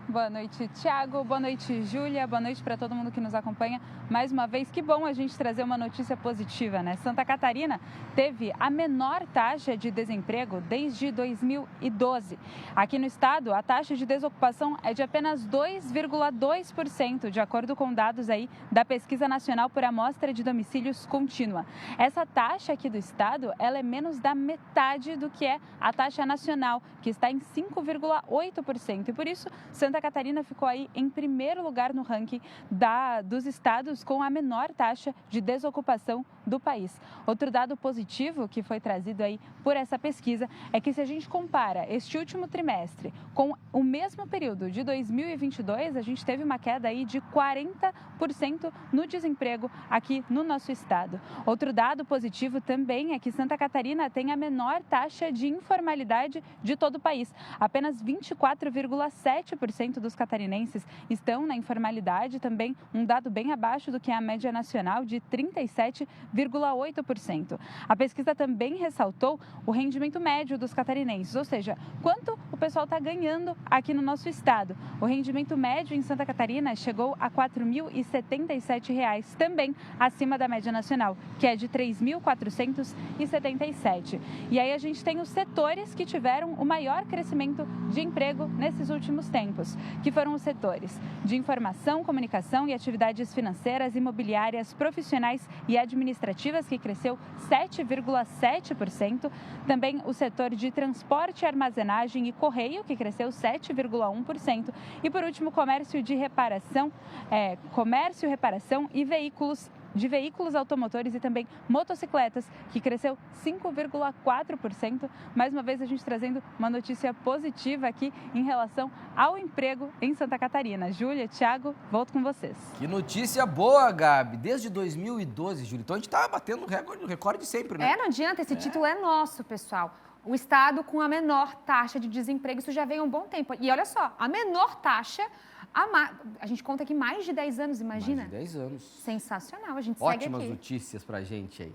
Boa noite, Thiago. Boa noite, Júlia. Boa noite para todo mundo que nos acompanha. Mais uma vez, que bom a gente trazer uma notícia positiva, né? Santa Catarina teve a menor taxa de desemprego desde 2012. Aqui no estado, a taxa de desocupação é de apenas 2,2%, de acordo com dados aí da Pesquisa Nacional por Amostra de Domicílios Contínua. Essa taxa aqui do estado, ela é menos da metade do que é a taxa nacional, que está em 5,8%. E por isso, Santa Catarina ficou aí em primeiro lugar no ranking dos estados com a menor taxa de desocupação do país. Outro dado positivo que foi trazido aí por essa pesquisa é que se a gente compara este último trimestre com o mesmo período de 2022, a gente teve uma queda aí de 40% no desemprego aqui no nosso estado. Outro dado positivo também é que Santa Catarina tem a menor taxa de informalidade de todo o país. Apenas 24,7% dos catarinenses estão na informalidade, também um dado bem abaixo do que é a média nacional de 37,8%. A pesquisa também ressaltou o rendimento médio dos catarinenses, ou seja, quanto o pessoal está ganhando aqui no nosso estado. O rendimento médio em Santa Catarina chegou a R$ 4.077, também acima da média nacional, que é de R$ 3.477. E aí a gente tem os setores que tiveram o maior crescimento de emprego nesses últimos tempos, que foram os setores de informação, comunicação e atividades financeiras, imobiliárias, profissionais e administrativas, que cresceu 7,7%. Também o setor de transporte, armazenagem e correio, que cresceu 7,1%. E por último, comércio, reparação e veículos automotores e também motocicletas, que cresceu 5,4%. Mais uma vez a gente trazendo uma notícia positiva aqui em relação ao emprego em Santa Catarina. Júlia, Thiago, volto com vocês. Que notícia boa, Gabi. Desde 2012, Júlia. Então a gente tá batendo recorde sempre, né? Não adianta, esse título é nosso, pessoal. O estado com a menor taxa de desemprego, isso já vem há um bom tempo. E olha só, a menor taxa... A gente conta aqui mais de 10 anos, imagina? Mais de 10 anos. Sensacional, a gente Ótimas segue aqui. Notícias pra gente aí.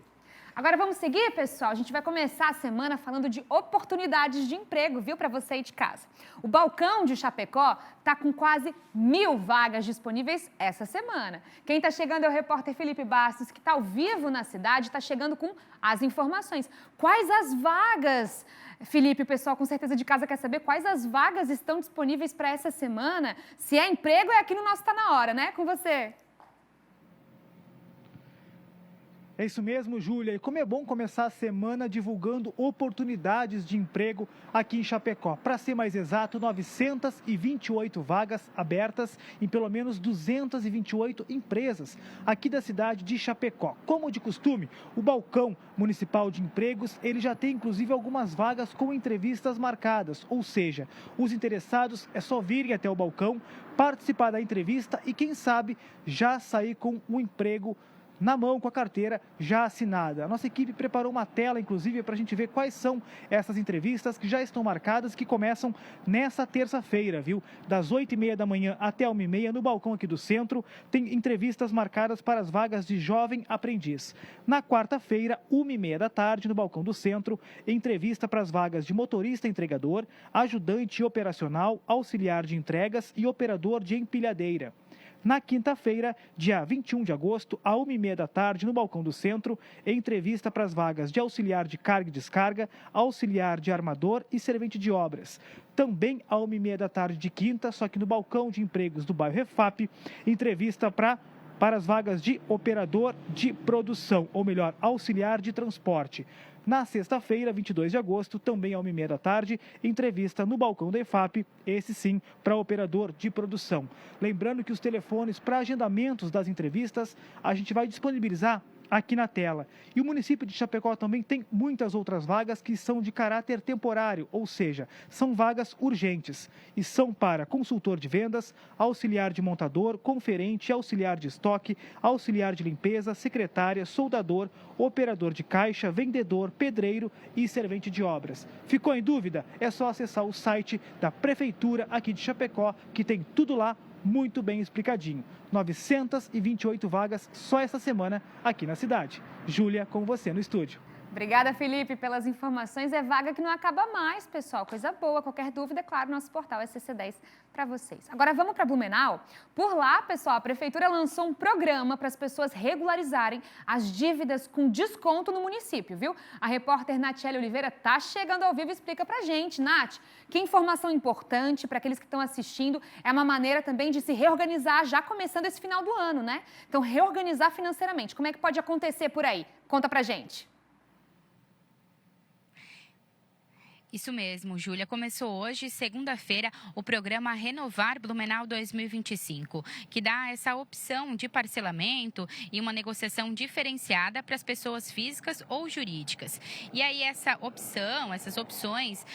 Agora vamos seguir, pessoal? A gente vai começar a semana falando de oportunidades de emprego, viu, para você aí de casa. O balcão de Chapecó está com quase 1.000 vagas disponíveis essa semana. Quem está chegando é o repórter Felipe Bastos, que está ao vivo na cidade, está chegando com as informações. Quais as vagas? Felipe, o pessoal com certeza de casa quer saber quais as vagas estão disponíveis para essa semana. Se é emprego, é aqui no nosso Tá Na Hora, né? Com você. É isso mesmo, Júlia. E como é bom começar a semana divulgando oportunidades de emprego aqui em Chapecó. Para ser mais exato, 928 vagas abertas em pelo menos 228 empresas aqui da cidade de Chapecó. Como de costume, o balcão municipal de empregos, ele já tem inclusive algumas vagas com entrevistas marcadas. Ou seja, os interessados é só virem até o balcão, participar da entrevista e quem sabe já sair com um emprego na mão, com a carteira já assinada. A nossa equipe preparou uma tela, inclusive, para a gente ver quais são essas entrevistas que já estão marcadas, que começam nessa terça-feira, viu? Das 8h30 da manhã até 1h30, no balcão aqui do centro, tem entrevistas marcadas para as vagas de jovem aprendiz. Na quarta-feira, 1h30 da tarde, no balcão do centro, entrevista para as vagas de motorista entregador, ajudante operacional, auxiliar de entregas e operador de empilhadeira. Na quinta-feira, dia 21 de agosto, à 1h30 da tarde, no balcão do centro, entrevista para as vagas de auxiliar de carga e descarga, auxiliar de armador e servente de obras. Também à 1h30 da tarde de quinta, só que no balcão de empregos do bairro Refap, entrevista para as vagas de operador de produção, ou melhor, auxiliar de transporte. Na sexta-feira, 22 de agosto, também à 1h30 da tarde, entrevista no balcão da EFAP, esse sim, para operador de produção. Lembrando que os telefones para agendamentos das entrevistas, a gente vai disponibilizar aqui na tela. E o município de Chapecó também tem muitas outras vagas que são de caráter temporário, ou seja, são vagas urgentes e são para consultor de vendas, auxiliar de montador, conferente, auxiliar de estoque, auxiliar de limpeza, secretária, soldador, operador de caixa, vendedor, pedreiro e servente de obras. Ficou em dúvida? É só acessar o site da Prefeitura aqui de Chapecó, que tem tudo lá muito bem explicadinho. 928 vagas só essa semana aqui na cidade. Júlia, com você no estúdio. Obrigada, Felipe, pelas informações. É vaga que não acaba mais, pessoal. Coisa boa. Qualquer dúvida, é claro, nosso portal SC10 para vocês. Agora vamos para Blumenau. Por lá, pessoal, a Prefeitura lançou um programa para as pessoas regularizarem as dívidas com desconto no município, viu? A repórter Natiele Oliveira está chegando ao vivo e explica para a gente. Nath, que informação importante para aqueles que estão assistindo. É uma maneira também de se reorganizar já começando esse final do ano, né? Então, reorganizar financeiramente. Como é que pode acontecer por aí? Conta para a gente. Isso mesmo, Júlia. Começou hoje, segunda-feira, o programa Renovar Blumenau 2025, que dá essa opção de parcelamento e uma negociação diferenciada para as pessoas físicas ou jurídicas. E aí essa opção, essas opções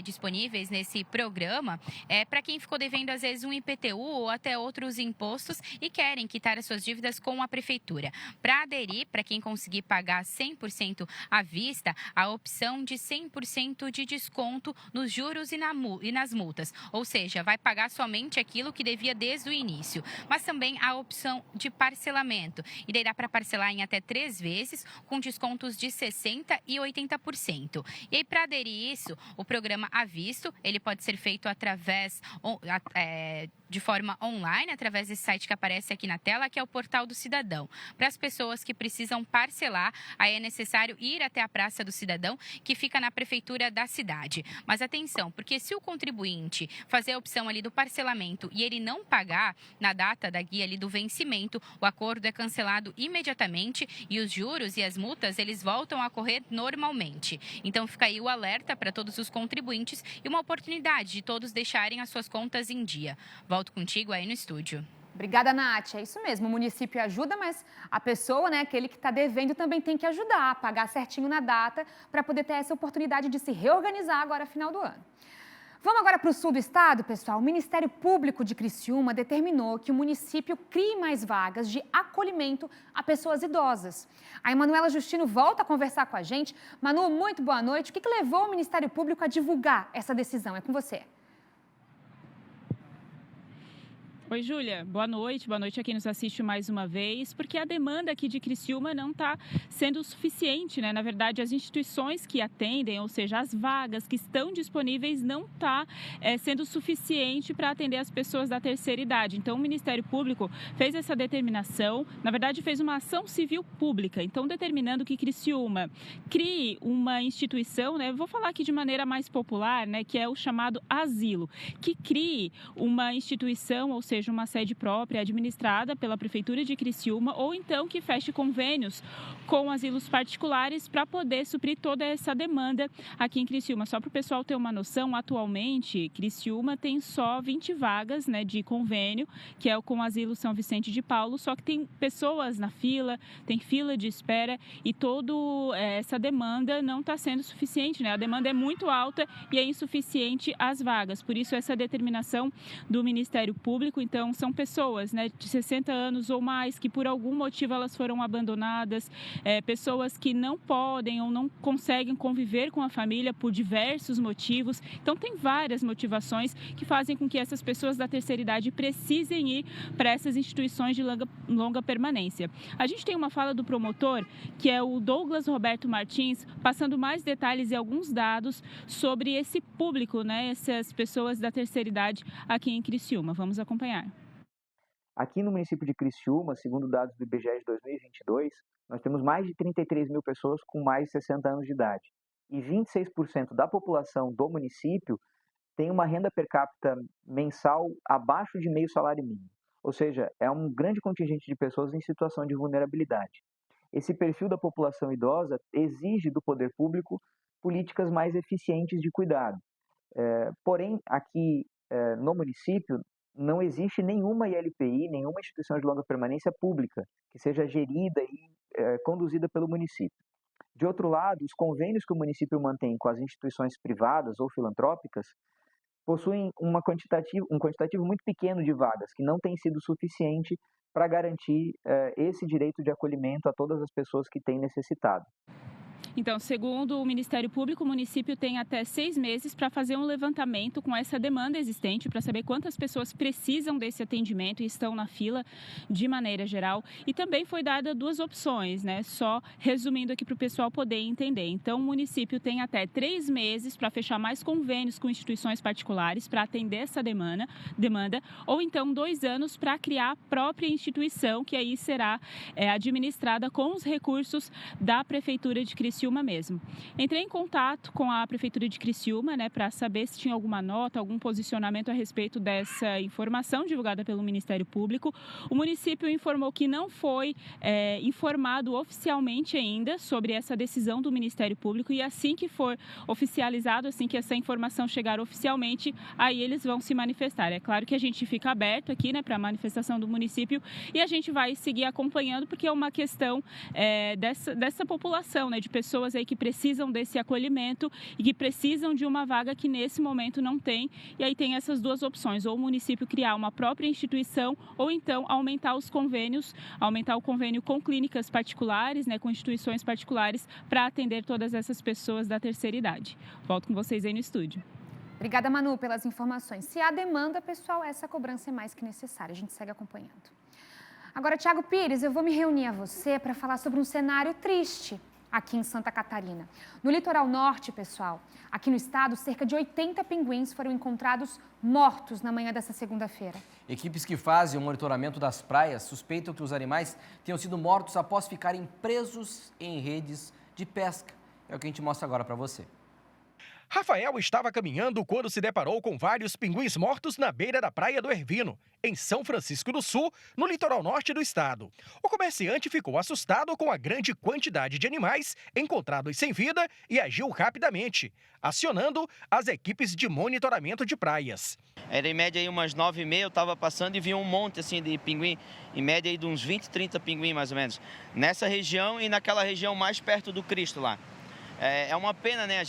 disponíveis nesse programa é para quem ficou devendo às vezes um IPTU ou até outros impostos e querem quitar as suas dívidas com a Prefeitura. Para aderir, para quem conseguir pagar 100% à vista, a opção de 100% de desconto nos juros e nas multas, ou seja, vai pagar somente aquilo que devia desde o início, mas também a opção de parcelamento, e daí dá para parcelar em até 3 vezes, com descontos de 60% e 80%. E aí, para aderir isso, o programa Avisto, ele pode ser feito de forma online, através desse site que aparece aqui na tela, que é o Portal do Cidadão. Para as pessoas que precisam parcelar, aí é necessário ir até a Praça do Cidadão, que fica na Prefeitura da cidade. Mas atenção, porque se o contribuinte fazer a opção ali do parcelamento e ele não pagar na data da guia ali do vencimento, o acordo é cancelado imediatamente e os juros e as multas, eles voltam a correr normalmente. Então fica aí o alerta para todos os contribuintes e uma oportunidade de todos deixarem as suas contas em dia. Volto contigo aí no estúdio. Obrigada, Nath. É isso mesmo, o município ajuda, mas a pessoa, né, aquele que está devendo, também tem que ajudar a pagar certinho na data para poder ter essa oportunidade de se reorganizar agora, final do ano. Vamos agora para o sul do estado, pessoal. O Ministério Público de Criciúma determinou que o município crie mais vagas de acolhimento a pessoas idosas. A Emanuela Justino volta a conversar com a gente. Manu, muito boa noite. O que levou o Ministério Público a divulgar essa decisão? É com você. Oi, Júlia. Boa noite a quem nos assiste mais uma vez, porque a demanda aqui de Criciúma não está sendo suficiente, né? Na verdade, as instituições que atendem, ou seja, as vagas que estão disponíveis, não está sendo suficiente para atender as pessoas da terceira idade. Então, o Ministério Público fez essa determinação, na verdade, fez uma ação civil pública, então determinando que Criciúma crie uma instituição, né? Vou falar aqui de maneira mais popular, né? Que é o chamado asilo, que crie uma instituição, ou seja, uma sede própria administrada pela Prefeitura de Criciúma, ou então que feche convênios com asilos particulares para poder suprir toda essa demanda aqui em Criciúma. Só para o pessoal ter uma noção, atualmente Criciúma tem só 20 vagas, né, de convênio, que é com o Asilo São Vicente de Paulo, só que tem pessoas na fila, tem fila de espera e toda essa demanda não está sendo suficiente, né? A demanda é muito alta e é insuficiente as vagas, por isso essa determinação do Ministério Público. Então, são pessoas, né, de 60 anos ou mais que por algum motivo elas foram abandonadas, pessoas que não podem ou não conseguem conviver com a família por diversos motivos. Então, tem várias motivações que fazem com que essas pessoas da terceira idade precisem ir para essas instituições de longa permanência. A gente tem uma fala do promotor, que é o Douglas Roberto Martins, passando mais detalhes e alguns dados sobre esse público, né, essas pessoas da terceira idade aqui em Criciúma. Vamos acompanhar. Aqui no município de Criciúma, segundo dados do IBGE de 2022, nós temos mais de 33 mil pessoas com mais de 60 anos de idade. E 26% da população do município tem uma renda per capita mensal abaixo de meio salário mínimo. Ou seja, é um grande contingente de pessoas em situação de vulnerabilidade. Esse perfil da população idosa exige do poder público políticas mais eficientes de cuidado. Porém, aqui no município, não existe nenhuma ILPI, nenhuma instituição de longa permanência pública que seja gerida e conduzida pelo município. De outro lado, os convênios que o município mantém com as instituições privadas ou filantrópicas possuem um quantitativo muito pequeno de vagas, que não tem sido suficiente para garantir esse direito de acolhimento a todas as pessoas que têm necessitado. Então, segundo o Ministério Público, o município tem até 6 meses para fazer um levantamento com essa demanda existente, para saber quantas pessoas precisam desse atendimento e estão na fila de maneira geral. E também foi dada 2 opções, né? Só resumindo aqui para o pessoal poder entender. Então, o município tem até 3 meses para fechar mais convênios com instituições particulares para atender essa demanda, ou então 2 anos para criar a própria instituição, que aí será administrada com os recursos da Prefeitura de Criciúma mesmo. Entrei em contato com a Prefeitura de Criciúma, né, para saber se tinha alguma nota, algum posicionamento a respeito dessa informação divulgada pelo Ministério Público. O município informou que não foi informado oficialmente ainda sobre essa decisão do Ministério Público e assim que for oficializado, assim que essa informação chegar oficialmente, aí eles vão se manifestar. É claro que a gente fica aberto aqui, né, para a manifestação do município e a gente vai seguir acompanhando porque é uma questão dessa população, né, de pessoas aí que precisam desse acolhimento e que precisam de uma vaga que nesse momento não tem. E aí tem essas 2 opções, ou o município criar uma própria instituição ou então aumentar os convênios, aumentar o convênio com clínicas particulares, né, com instituições particulares para atender todas essas pessoas da terceira idade. Volto com vocês aí no estúdio. Obrigada, Manu, pelas informações. Se há demanda, pessoal, essa cobrança é mais que necessária. A gente segue acompanhando. Agora, Thiago Pires, eu vou me reunir a você para falar sobre um cenário triste aqui em Santa Catarina. No litoral norte, pessoal, aqui no estado, cerca de 80 pinguins foram encontrados mortos na manhã dessa segunda-feira. Equipes que fazem o monitoramento das praias suspeitam que os animais tenham sido mortos após ficarem presos em redes de pesca. É o que a gente mostra agora para você. Rafael estava caminhando quando se deparou com vários pinguins mortos na beira da Praia do Ervino, em São Francisco do Sul, no litoral norte do estado. O comerciante ficou assustado com a grande quantidade de animais encontrados sem vida e agiu rapidamente, acionando as equipes de monitoramento de praias. Era em média aí umas 9h30, eu estava passando e vi um monte assim de pinguim, em média aí de uns 20, 30 pinguim mais ou menos, nessa região e naquela região mais perto do Cristo lá. É uma pena, né, a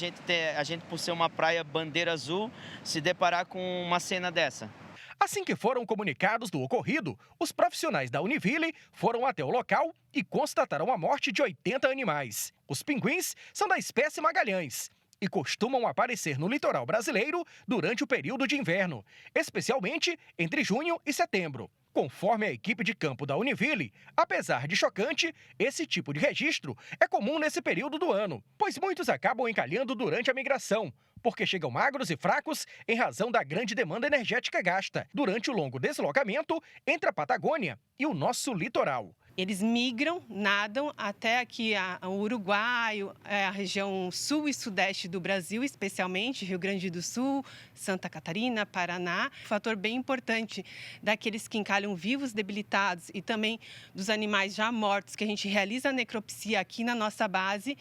gente, por ser uma praia bandeira azul, se deparar com uma cena dessa. Assim que foram comunicados do ocorrido, os profissionais da Univille foram até o local e constataram a morte de 80 animais. Os pinguins são da espécie Magalhães e costumam aparecer no litoral brasileiro durante o período de inverno, especialmente entre junho e setembro. Conforme a equipe de campo da Univille, apesar de chocante, esse tipo de registro é comum nesse período do ano, pois muitos acabam encalhando durante a migração, porque chegam magros e fracos em razão da grande demanda energética gasta durante o longo deslocamento entre a Patagônia e o nosso litoral. Eles migram, nadam até aqui o Uruguai, a região sul e sudeste do Brasil, especialmente Rio Grande do Sul, Santa Catarina, Paraná. Um fator bem importante daqueles que encalham vivos, debilitados e também dos animais já mortos, que a gente realiza a necropsia aqui na nossa base,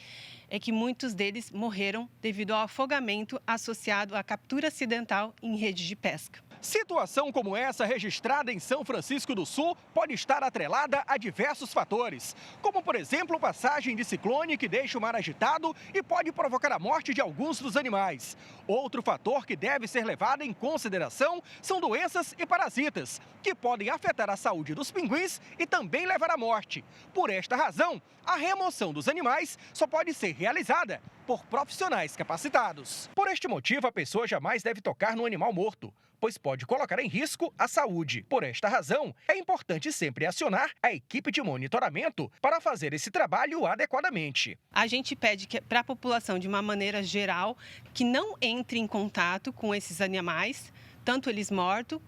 é que muitos deles morreram devido ao afogamento associado à captura acidental em rede de pesca. Situação como essa registrada em São Francisco do Sul pode estar atrelada a diversos fatores, como, por exemplo, passagem de ciclone que deixa o mar agitado e pode provocar a morte de alguns dos animais. Outro fator que deve ser levado em consideração são doenças e parasitas, que podem afetar a saúde dos pinguins e também levar à morte. Por esta razão, a remoção dos animais só pode ser realizada por profissionais capacitados. Por este motivo, a pessoa jamais deve tocar no animal morto, pois pode colocar em risco a saúde. Por esta razão, é importante sempre acionar a equipe de monitoramento para fazer esse trabalho adequadamente. A gente pede para a população, de uma maneira geral, que não entre em contato com esses animais, tanto eles mortos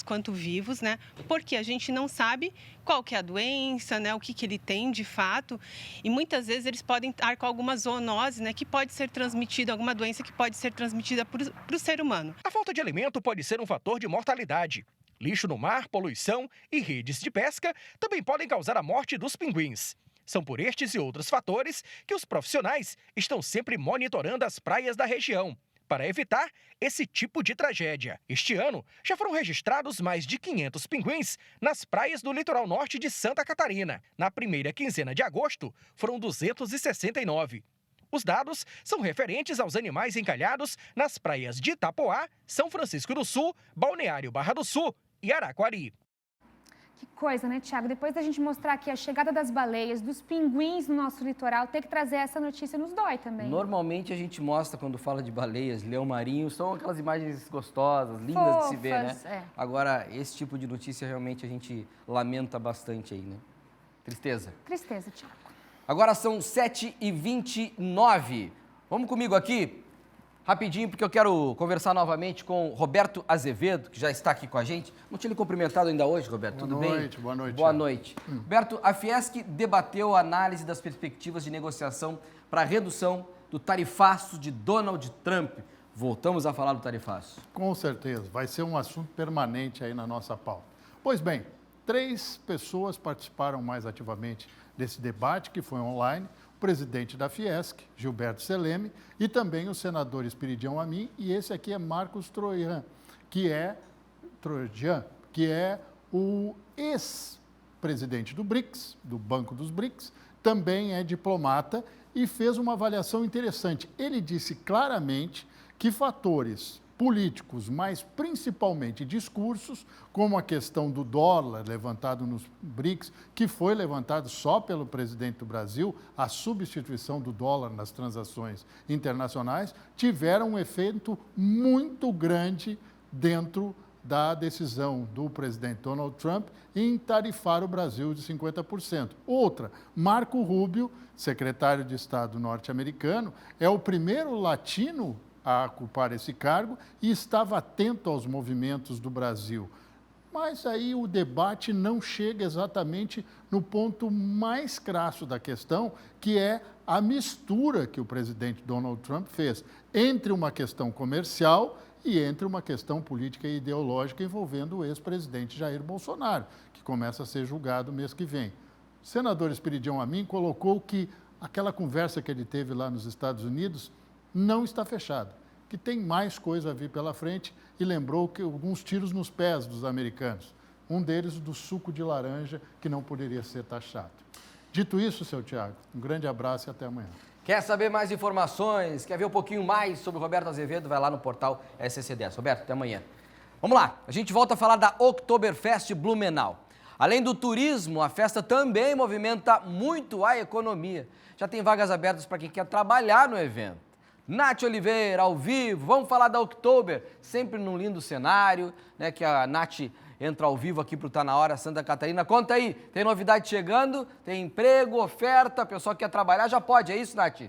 quanto vivos, né? Porque a gente não sabe qual que é a doença, né? O que ele tem de fato. E muitas vezes eles podem estar com alguma zoonose, né? Que pode ser transmitida, alguma doença que pode ser transmitida para o ser humano. A falta de alimento pode ser um fator de mortalidade. Lixo no mar, poluição e redes de pesca também podem causar a morte dos pinguins. São por estes e outros fatores que os profissionais estão sempre monitorando as praias da região, para evitar esse tipo de tragédia. Este ano, já foram registrados mais de 500 pinguins nas praias do litoral norte de Santa Catarina. Na primeira quinzena de agosto, foram 269. Os dados são referentes aos animais encalhados nas praias de Itapoá, São Francisco do Sul, Balneário Barra do Sul e Araquari. Que coisa, né, Thiago? Depois da gente mostrar aqui a chegada das baleias, dos pinguins no nosso litoral, ter que trazer essa notícia nos dói também. Normalmente a gente mostra, quando fala de baleias, leão marinho, são aquelas imagens gostosas, lindas Fofas, de se ver, né? É. Agora, esse tipo de notícia realmente a gente lamenta bastante aí, né? Tristeza. Tristeza, Thiago. Agora são 7h29. Vamos comigo aqui, rapidinho, porque eu quero conversar novamente com Roberto Azevedo, que já está aqui com a gente. Não tinha lhe cumprimentado ainda hoje, Roberto, tudo bem? Boa noite. Boa noite. Roberto, a Fiesc debateu a análise das perspectivas de negociação para a redução do tarifaço de Donald Trump. Voltamos a falar do tarifaço. Com certeza, vai ser um assunto permanente aí na nossa pauta. Pois bem, 3 pessoas participaram mais ativamente desse debate, que foi online: o presidente da Fiesc, Gilberto Seleme, e também o senador Espiridião Amin, e esse aqui é Marcos Trojan, que é o ex-presidente do BRICS, do Banco dos BRICS, também é diplomata e fez uma avaliação interessante. Ele disse claramente que fatores políticos, mas principalmente discursos, como a questão do dólar levantado nos BRICS, que foi levantado só pelo presidente do Brasil, a substituição do dólar nas transações internacionais, tiveram um efeito muito grande dentro da decisão do presidente Donald Trump em tarifar o Brasil de 50%. Outra, Marco Rubio, secretário de Estado norte-americano, é o primeiro latino a ocupar esse cargo e estava atento aos movimentos do Brasil. Mas aí o debate não chega exatamente no ponto mais crasso da questão, que é a mistura que o presidente Donald Trump fez entre uma questão comercial e entre uma questão política e ideológica envolvendo o ex-presidente Jair Bolsonaro, que começa a ser julgado mês que vem. O senador Espiridião Amin colocou que aquela conversa que ele teve lá nos Estados Unidos não está fechada, que tem mais coisa a vir pela frente, e lembrou que alguns tiros nos pés dos americanos, um deles do suco de laranja, que não poderia ser taxado. Dito isso, seu Tiago, um grande abraço e até amanhã. Quer saber mais informações? Quer ver um pouquinho mais sobre o Roberto Azevedo? Vai lá no portal SC10. Roberto, até amanhã. Vamos lá, a gente volta a falar da Oktoberfest Blumenau. Além do turismo, a festa também movimenta muito a economia. Já tem vagas abertas para quem quer trabalhar no evento. Nath Oliveira, ao vivo, vamos falar da Oktober, sempre num lindo cenário, né, que a Nath entra ao vivo aqui pro Tá Na Hora Santa Catarina. Conta aí, tem novidade chegando, tem emprego, oferta, pessoal que quer trabalhar já pode, é isso, Nath?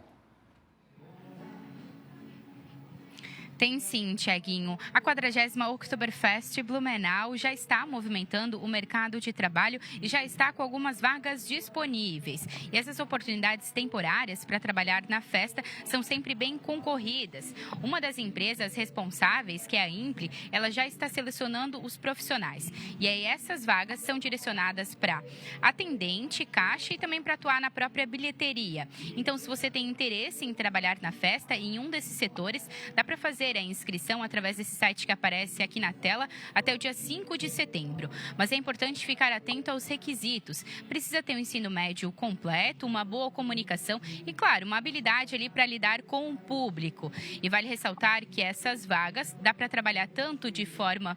Tem sim, Tiaguinho. A 40ª Oktoberfest Blumenau já está movimentando o mercado de trabalho e já está com algumas vagas disponíveis. E essas oportunidades temporárias para trabalhar na festa são sempre bem concorridas. Uma das empresas responsáveis, que é a Impli, ela já está selecionando os profissionais. E aí essas vagas são direcionadas para atendente, caixa e também para atuar na própria bilheteria. Então, se você tem interesse em trabalhar na festa em um desses setores, dá para fazer a inscrição através desse site que aparece aqui na tela até o dia 5 de setembro. Mas é importante ficar atento aos requisitos. Precisa ter um ensino médio completo, uma boa comunicação e, claro, uma habilidade ali para lidar com o público. E vale ressaltar que essas vagas dá para trabalhar tanto de forma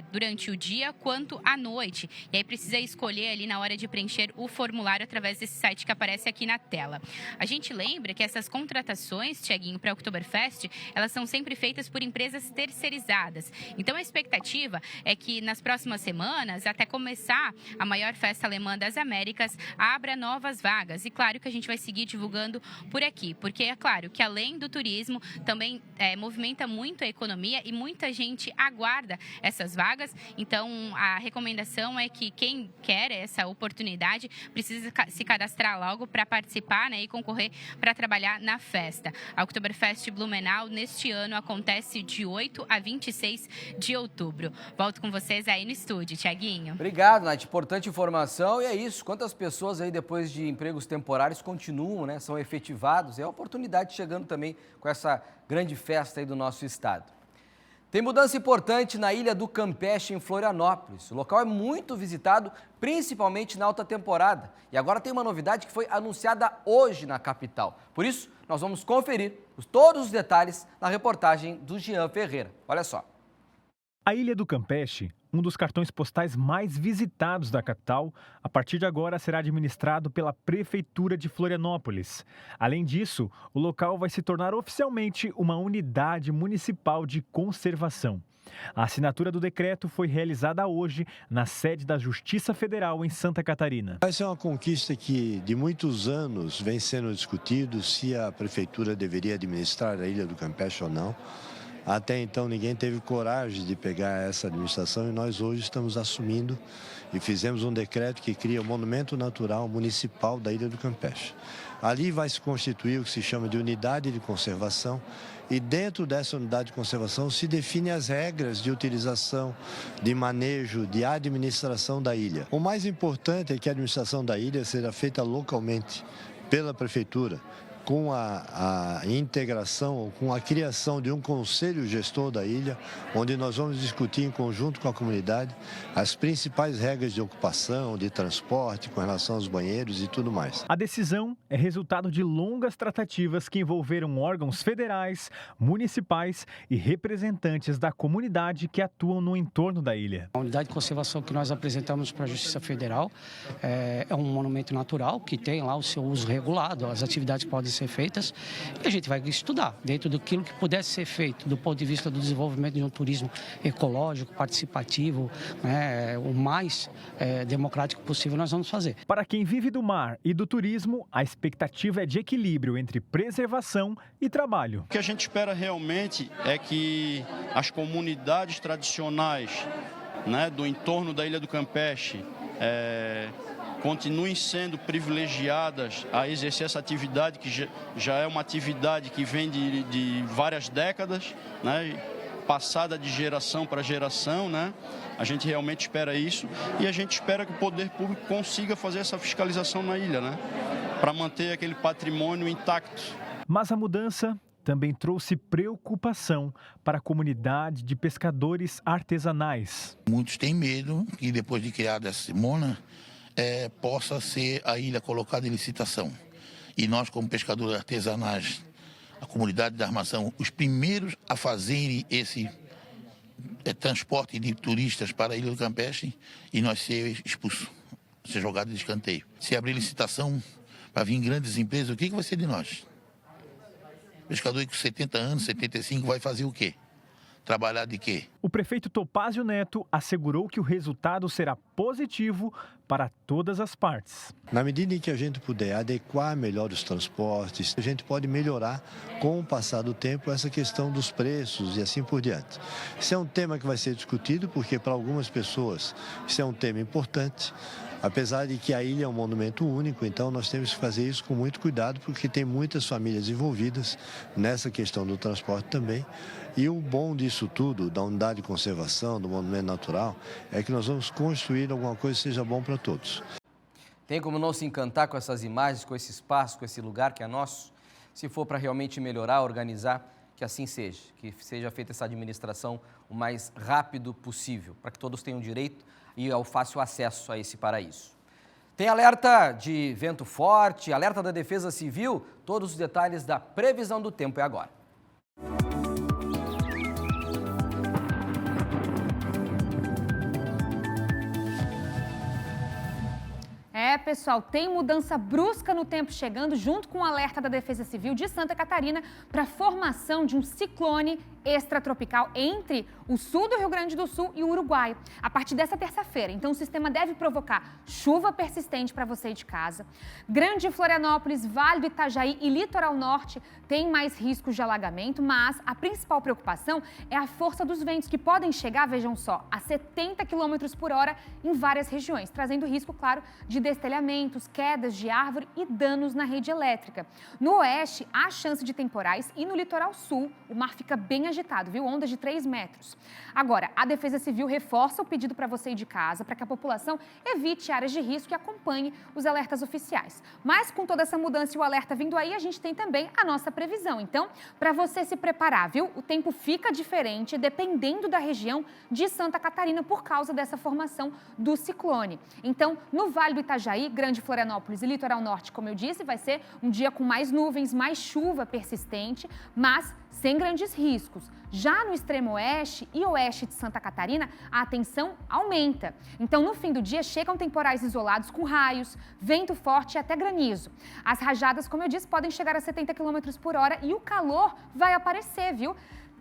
durante o dia quanto à noite. E aí precisa escolher ali na hora de preencher o formulário através desse site que aparece aqui na tela. A gente lembra que essas contratações, Tiaguinho, para a Oktoberfest, elas são sempre feitas por empresas terceirizadas. Então, a expectativa é que nas próximas semanas, até começar a maior festa alemã das Américas, abra novas vagas. E claro que a gente vai seguir divulgando por aqui, porque é claro que além do turismo, também movimenta muito a economia e muita gente aguarda essas vagas. Então, a recomendação é que quem quer essa oportunidade precisa se cadastrar logo para participar, né, e concorrer para trabalhar na festa. A Oktoberfest Blumenau, neste ano, acontece de 8 a 26 de outubro. Volto com vocês aí no estúdio, Tiaguinho. Obrigado, Nath. Importante informação. E é isso. Quantas pessoas aí, depois de empregos temporários, continuam, né? São efetivados. É a oportunidade chegando também com essa grande festa aí do nosso estado. Tem mudança importante na Ilha do Campeche, em Florianópolis. O local é muito visitado, principalmente na alta temporada. E agora tem uma novidade que foi anunciada hoje na capital. Por isso, nós vamos conferir todos os detalhes na reportagem do Jean Ferreira. Olha só. A Ilha do Campeche, um dos cartões postais mais visitados da capital, a partir de agora será administrado pela Prefeitura de Florianópolis. Além disso, o local vai se tornar oficialmente uma unidade municipal de conservação. A assinatura do decreto foi realizada hoje na sede da Justiça Federal em Santa Catarina. Essa é uma conquista que de muitos anos vem sendo discutido se a Prefeitura deveria administrar a Ilha do Campeche ou não. Até então ninguém teve coragem de pegar essa administração e nós hoje estamos assumindo e fizemos um decreto que cria o Monumento Natural Municipal da Ilha do Campeche. Ali vai se constituir o que se chama de unidade de conservação e dentro dessa unidade de conservação se definem as regras de utilização, de manejo, de administração da ilha. O mais importante é que a administração da ilha seja feita localmente pela Prefeitura, com a integração, com a criação de um conselho gestor da ilha, onde nós vamos discutir em conjunto com a comunidade as principais regras de ocupação, de transporte, com relação aos banheiros e tudo mais. A decisão é resultado de longas tratativas que envolveram órgãos federais, municipais e representantes da comunidade que atuam no entorno da ilha. A unidade de conservação que nós apresentamos para a Justiça Federal é um monumento natural que tem lá o seu uso regulado, as atividades podem ser feitas e a gente vai estudar dentro daquilo que pudesse ser feito do ponto de vista do desenvolvimento de um turismo ecológico, participativo, né, o mais democrático possível nós vamos fazer. Para quem vive do mar e do turismo, a expectativa é de equilíbrio entre preservação e trabalho. O que a gente espera realmente é que as comunidades tradicionais, né, do entorno da Ilha do Campeche continuem sendo privilegiadas a exercer essa atividade, que já é uma atividade que vem de várias décadas, né, passada de geração para geração, né? A gente realmente espera isso e a gente espera que o poder público consiga fazer essa fiscalização na ilha, né, para manter aquele patrimônio intacto. Mas a mudança também trouxe preocupação para a comunidade de pescadores artesanais. Muitos têm medo que depois de criada essa Simona, possa ser a ilha colocada em licitação. E nós, como pescadores artesanais, a comunidade da Armação, os primeiros a fazerem esse transporte de turistas para a Ilha do Campeche e nós ser expulsos, ser jogados de escanteio. Se abrir licitação para vir grandes empresas, o que vai ser de nós? Pescador com 70 anos, 75, vai fazer o quê? Trabalhar de quê? O prefeito Topázio Neto assegurou que o resultado será positivo para todas as partes. Na medida em que a gente puder adequar melhor os transportes, a gente pode melhorar, com o passar do tempo, essa questão dos preços e assim por diante. Isso é um tema que vai ser discutido, porque para algumas pessoas isso é um tema importante. Apesar de que a ilha é um monumento único, então nós temos que fazer isso com muito cuidado, porque tem muitas famílias envolvidas nessa questão do transporte também. E o bom disso tudo, da unidade de conservação, do monumento natural, é que nós vamos construir alguma coisa que seja bom para todos. Tem como não se encantar com essas imagens, com esse espaço, com esse lugar que é nosso? Se for para realmente melhorar, organizar, que assim seja, que seja feita essa administração o mais rápido possível, para que todos tenham direito e ao fácil acesso a esse paraíso. Tem alerta de vento forte, alerta da Defesa Civil, todos os detalhes da previsão do tempo é agora. Pessoal, tem mudança brusca no tempo chegando, junto com o alerta da Defesa Civil de Santa Catarina para a formação de um ciclone extratropical entre o sul do Rio Grande do Sul e o Uruguai, a partir dessa terça-feira. Então, o sistema deve provocar chuva persistente para você de casa. Grande Florianópolis, Vale do Itajaí e Litoral Norte têm mais riscos de alagamento, mas a principal preocupação é a força dos ventos, que podem chegar, vejam só, a 70 km por hora em várias regiões, trazendo risco, claro, de destelhamentos, quedas de árvore e danos na rede elétrica. No oeste, há chance de temporais e no litoral sul, o mar fica bem agitado, viu? Ondas de 3 metros. Agora, a Defesa Civil reforça o pedido para você ir de casa, para que a população evite áreas de risco e acompanhe os alertas oficiais. Mas com toda essa mudança e o alerta vindo aí, a gente tem também a nossa previsão. Então, para você se preparar, viu? O tempo fica diferente dependendo da região de Santa Catarina por causa dessa formação do ciclone. Então, no Vale do Itajaí, Grande Florianópolis e Litoral Norte, como eu disse, vai ser um dia com mais nuvens, mais chuva persistente, mas sem grandes riscos. Já no extremo oeste e oeste de Santa Catarina, a atenção aumenta. Então, no fim do dia, chegam temporais isolados com raios, vento forte e até granizo. As rajadas, como eu disse, podem chegar a 70 km por hora e o calor vai aparecer, viu?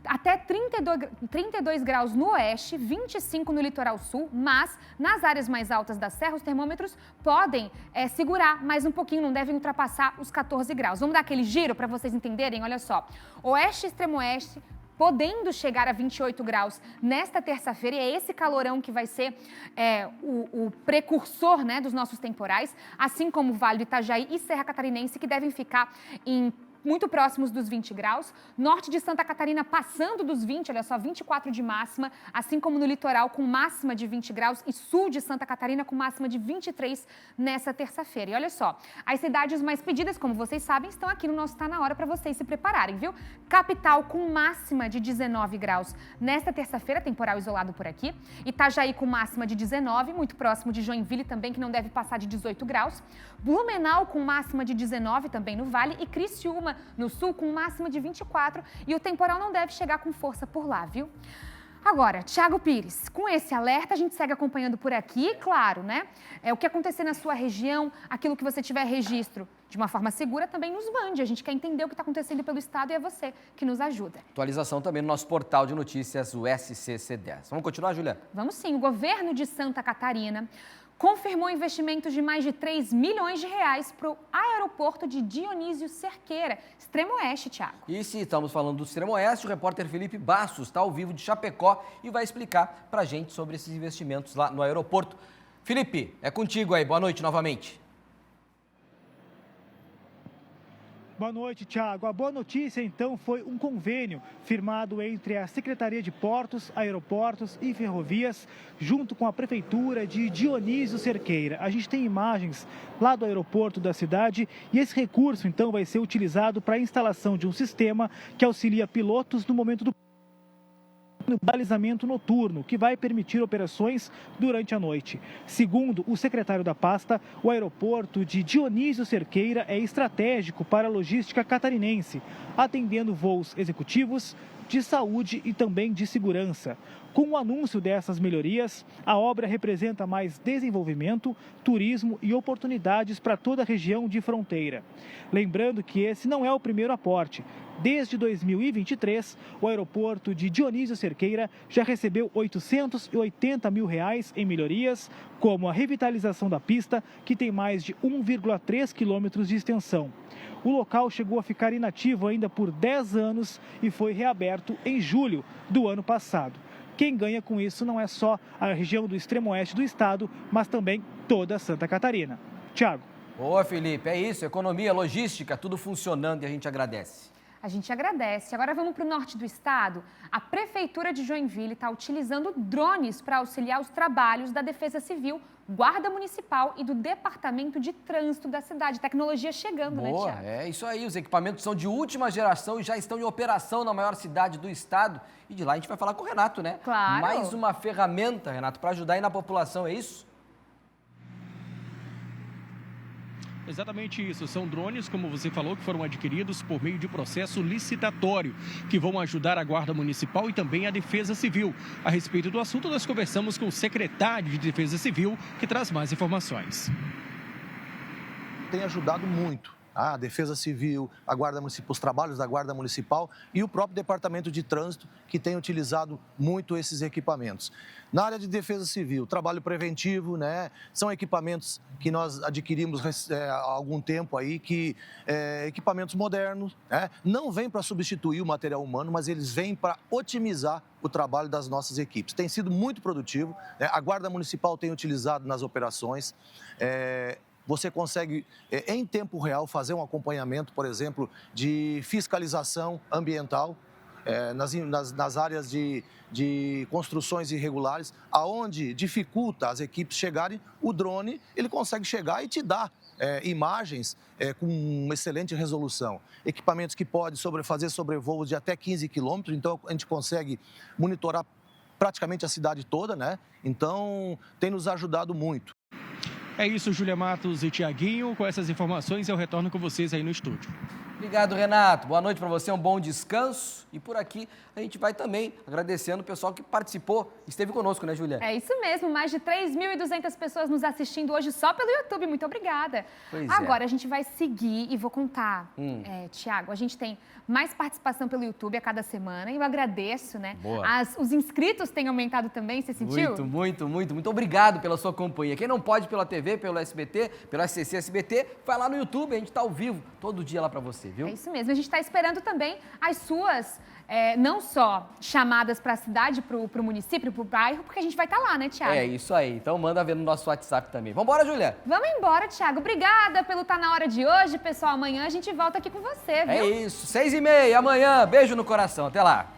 Até 32 graus no oeste, 25 no litoral sul, mas nas áreas mais altas da serra, os termômetros podem segurar mais um pouquinho, não devem ultrapassar os 14 graus. Vamos dar aquele giro para vocês entenderem? Olha só, oeste e extremo oeste, podendo chegar a 28 graus nesta terça-feira, e é esse calorão que vai ser o precursor, né, dos nossos temporais, assim como o Vale do Itajaí e Serra Catarinense, que devem ficar muito próximos dos 20 graus. Norte de Santa Catarina passando dos 20, olha só, 24 de máxima, assim como no litoral com máxima de 20 graus e sul de Santa Catarina com máxima de 23 nessa terça-feira. E olha só, as cidades mais pedidas, como vocês sabem, estão aqui no nosso Tá Na Hora para vocês se prepararem, viu? Capital com máxima de 19 graus nesta terça-feira, temporal isolado por aqui. Itajaí com máxima de 19, muito próximo de Joinville também, que não deve passar de 18 graus. Blumenau com máxima de 19 também no Vale e Criciúma no sul com máxima de 24 e o temporal não deve chegar com força por lá, viu? Agora, Thiago Pires, com esse alerta a gente segue acompanhando por aqui, claro, né? O que acontecer na sua região, aquilo que você tiver registro de uma forma segura, também nos mande. A gente quer entender o que está acontecendo pelo estado e é você que nos ajuda. Atualização também no nosso portal de notícias, o SCC10. Vamos continuar, Julia? Vamos sim. O governo de Santa Catarina confirmou investimentos de mais de 3 milhões de reais para o aeroporto de Dionísio Cerqueira, extremo oeste, Thiago. E se estamos falando do extremo oeste, o repórter Felipe Bastos está ao vivo de Chapecó e vai explicar para a gente sobre esses investimentos lá no aeroporto. Felipe, é contigo aí. Boa noite novamente. Boa noite, Thiago. A boa notícia, então, foi um convênio firmado entre a Secretaria de Portos, Aeroportos e Ferrovias, junto com a Prefeitura de Dionísio Cerqueira. A gente tem imagens lá do aeroporto da cidade e esse recurso, então, vai ser utilizado para a instalação de um sistema que auxilia pilotos no momento do balizamento noturno, que vai permitir operações durante a noite. Segundo o secretário da pasta, o aeroporto de Dionísio Cerqueira é estratégico para a logística catarinense, atendendo voos executivos, de saúde e também de segurança. Com o anúncio dessas melhorias, a obra representa mais desenvolvimento, turismo e oportunidades para toda a região de fronteira. Lembrando que esse não é o primeiro aporte. Desde 2023, o aeroporto de Dionísio Cerqueira já recebeu R$ 880 mil em melhorias, como a revitalização da pista, que tem mais de 1,3 quilômetros de extensão. O local chegou a ficar inativo ainda por 10 anos e foi reaberto em julho do ano passado. Quem ganha com isso não é só a região do extremo oeste do estado, mas também toda Santa Catarina. Tiago. Boa, Felipe, é isso, economia, logística, tudo funcionando e a gente agradece. A gente agradece. Agora vamos para o norte do estado. A Prefeitura de Joinville está utilizando drones para auxiliar os trabalhos da Defesa Civil, Guarda Municipal e do Departamento de Trânsito da cidade. Tecnologia chegando, Boa, né, Tiago? é isso aí. Os equipamentos são de última geração e já estão em operação na maior cidade do estado. E de lá a gente vai falar com o Renato, né? Claro. Mais uma ferramenta, Renato, para ajudar aí na população, é isso? Exatamente isso, são drones, como você falou, que foram adquiridos por meio de processo licitatório, que vão ajudar a Guarda Municipal e também a Defesa Civil. A respeito do assunto, nós conversamos com o secretário de Defesa Civil, que traz mais informações. Tem ajudado muito a Defesa Civil, a Guarda Municipal, os trabalhos da Guarda Municipal e o próprio Departamento de Trânsito, que tem utilizado muito esses equipamentos. Na área de Defesa Civil, trabalho preventivo, né? São equipamentos que nós adquirimos há algum tempo aí, equipamentos modernos, né? Não vêm para substituir o material humano, mas eles vêm para otimizar o trabalho das nossas equipes. Tem sido muito produtivo, né? A Guarda Municipal tem utilizado nas operações. Você consegue, em tempo real, fazer um acompanhamento, por exemplo, de fiscalização ambiental nas áreas de construções irregulares, aonde dificulta as equipes chegarem, o drone ele consegue chegar e te dar imagens com uma excelente resolução. Equipamentos que podem fazer sobrevoos de até 15 quilômetros, então a gente consegue monitorar praticamente a cidade toda, né? Então, tem nos ajudado muito. É isso, Júlia Matos e Tiaguinho. Com essas informações, eu retorno com vocês aí no estúdio. Obrigado, Renato. Boa noite para você, um bom descanso. E por aqui a gente vai também agradecendo o pessoal que participou, esteve conosco, né, Júlia? É isso mesmo, mais de 3.200 pessoas nos assistindo hoje só pelo YouTube. Muito obrigada. Agora a gente vai seguir e vou contar, Tiago, a gente tem mais participação pelo YouTube a cada semana e eu agradeço, né? Os inscritos têm aumentado também, você sentiu? Muito obrigado pela sua companhia. Quem não pode pela TV, pelo SBT, pelo SCC SBT, vai lá no YouTube, a gente está ao vivo todo dia lá para você, viu? É isso mesmo, a gente está esperando também as suas, não só chamadas para a cidade, para o município, para o bairro, porque a gente vai estar lá, né, Tiago? É isso aí, então manda ver no nosso WhatsApp também. Vambora, Júlia? Vamos embora, Tiago. Obrigada pelo Tá Na Hora de hoje, pessoal. Amanhã a gente volta aqui com você, viu? É isso, 6h30 amanhã. Beijo no coração, até lá.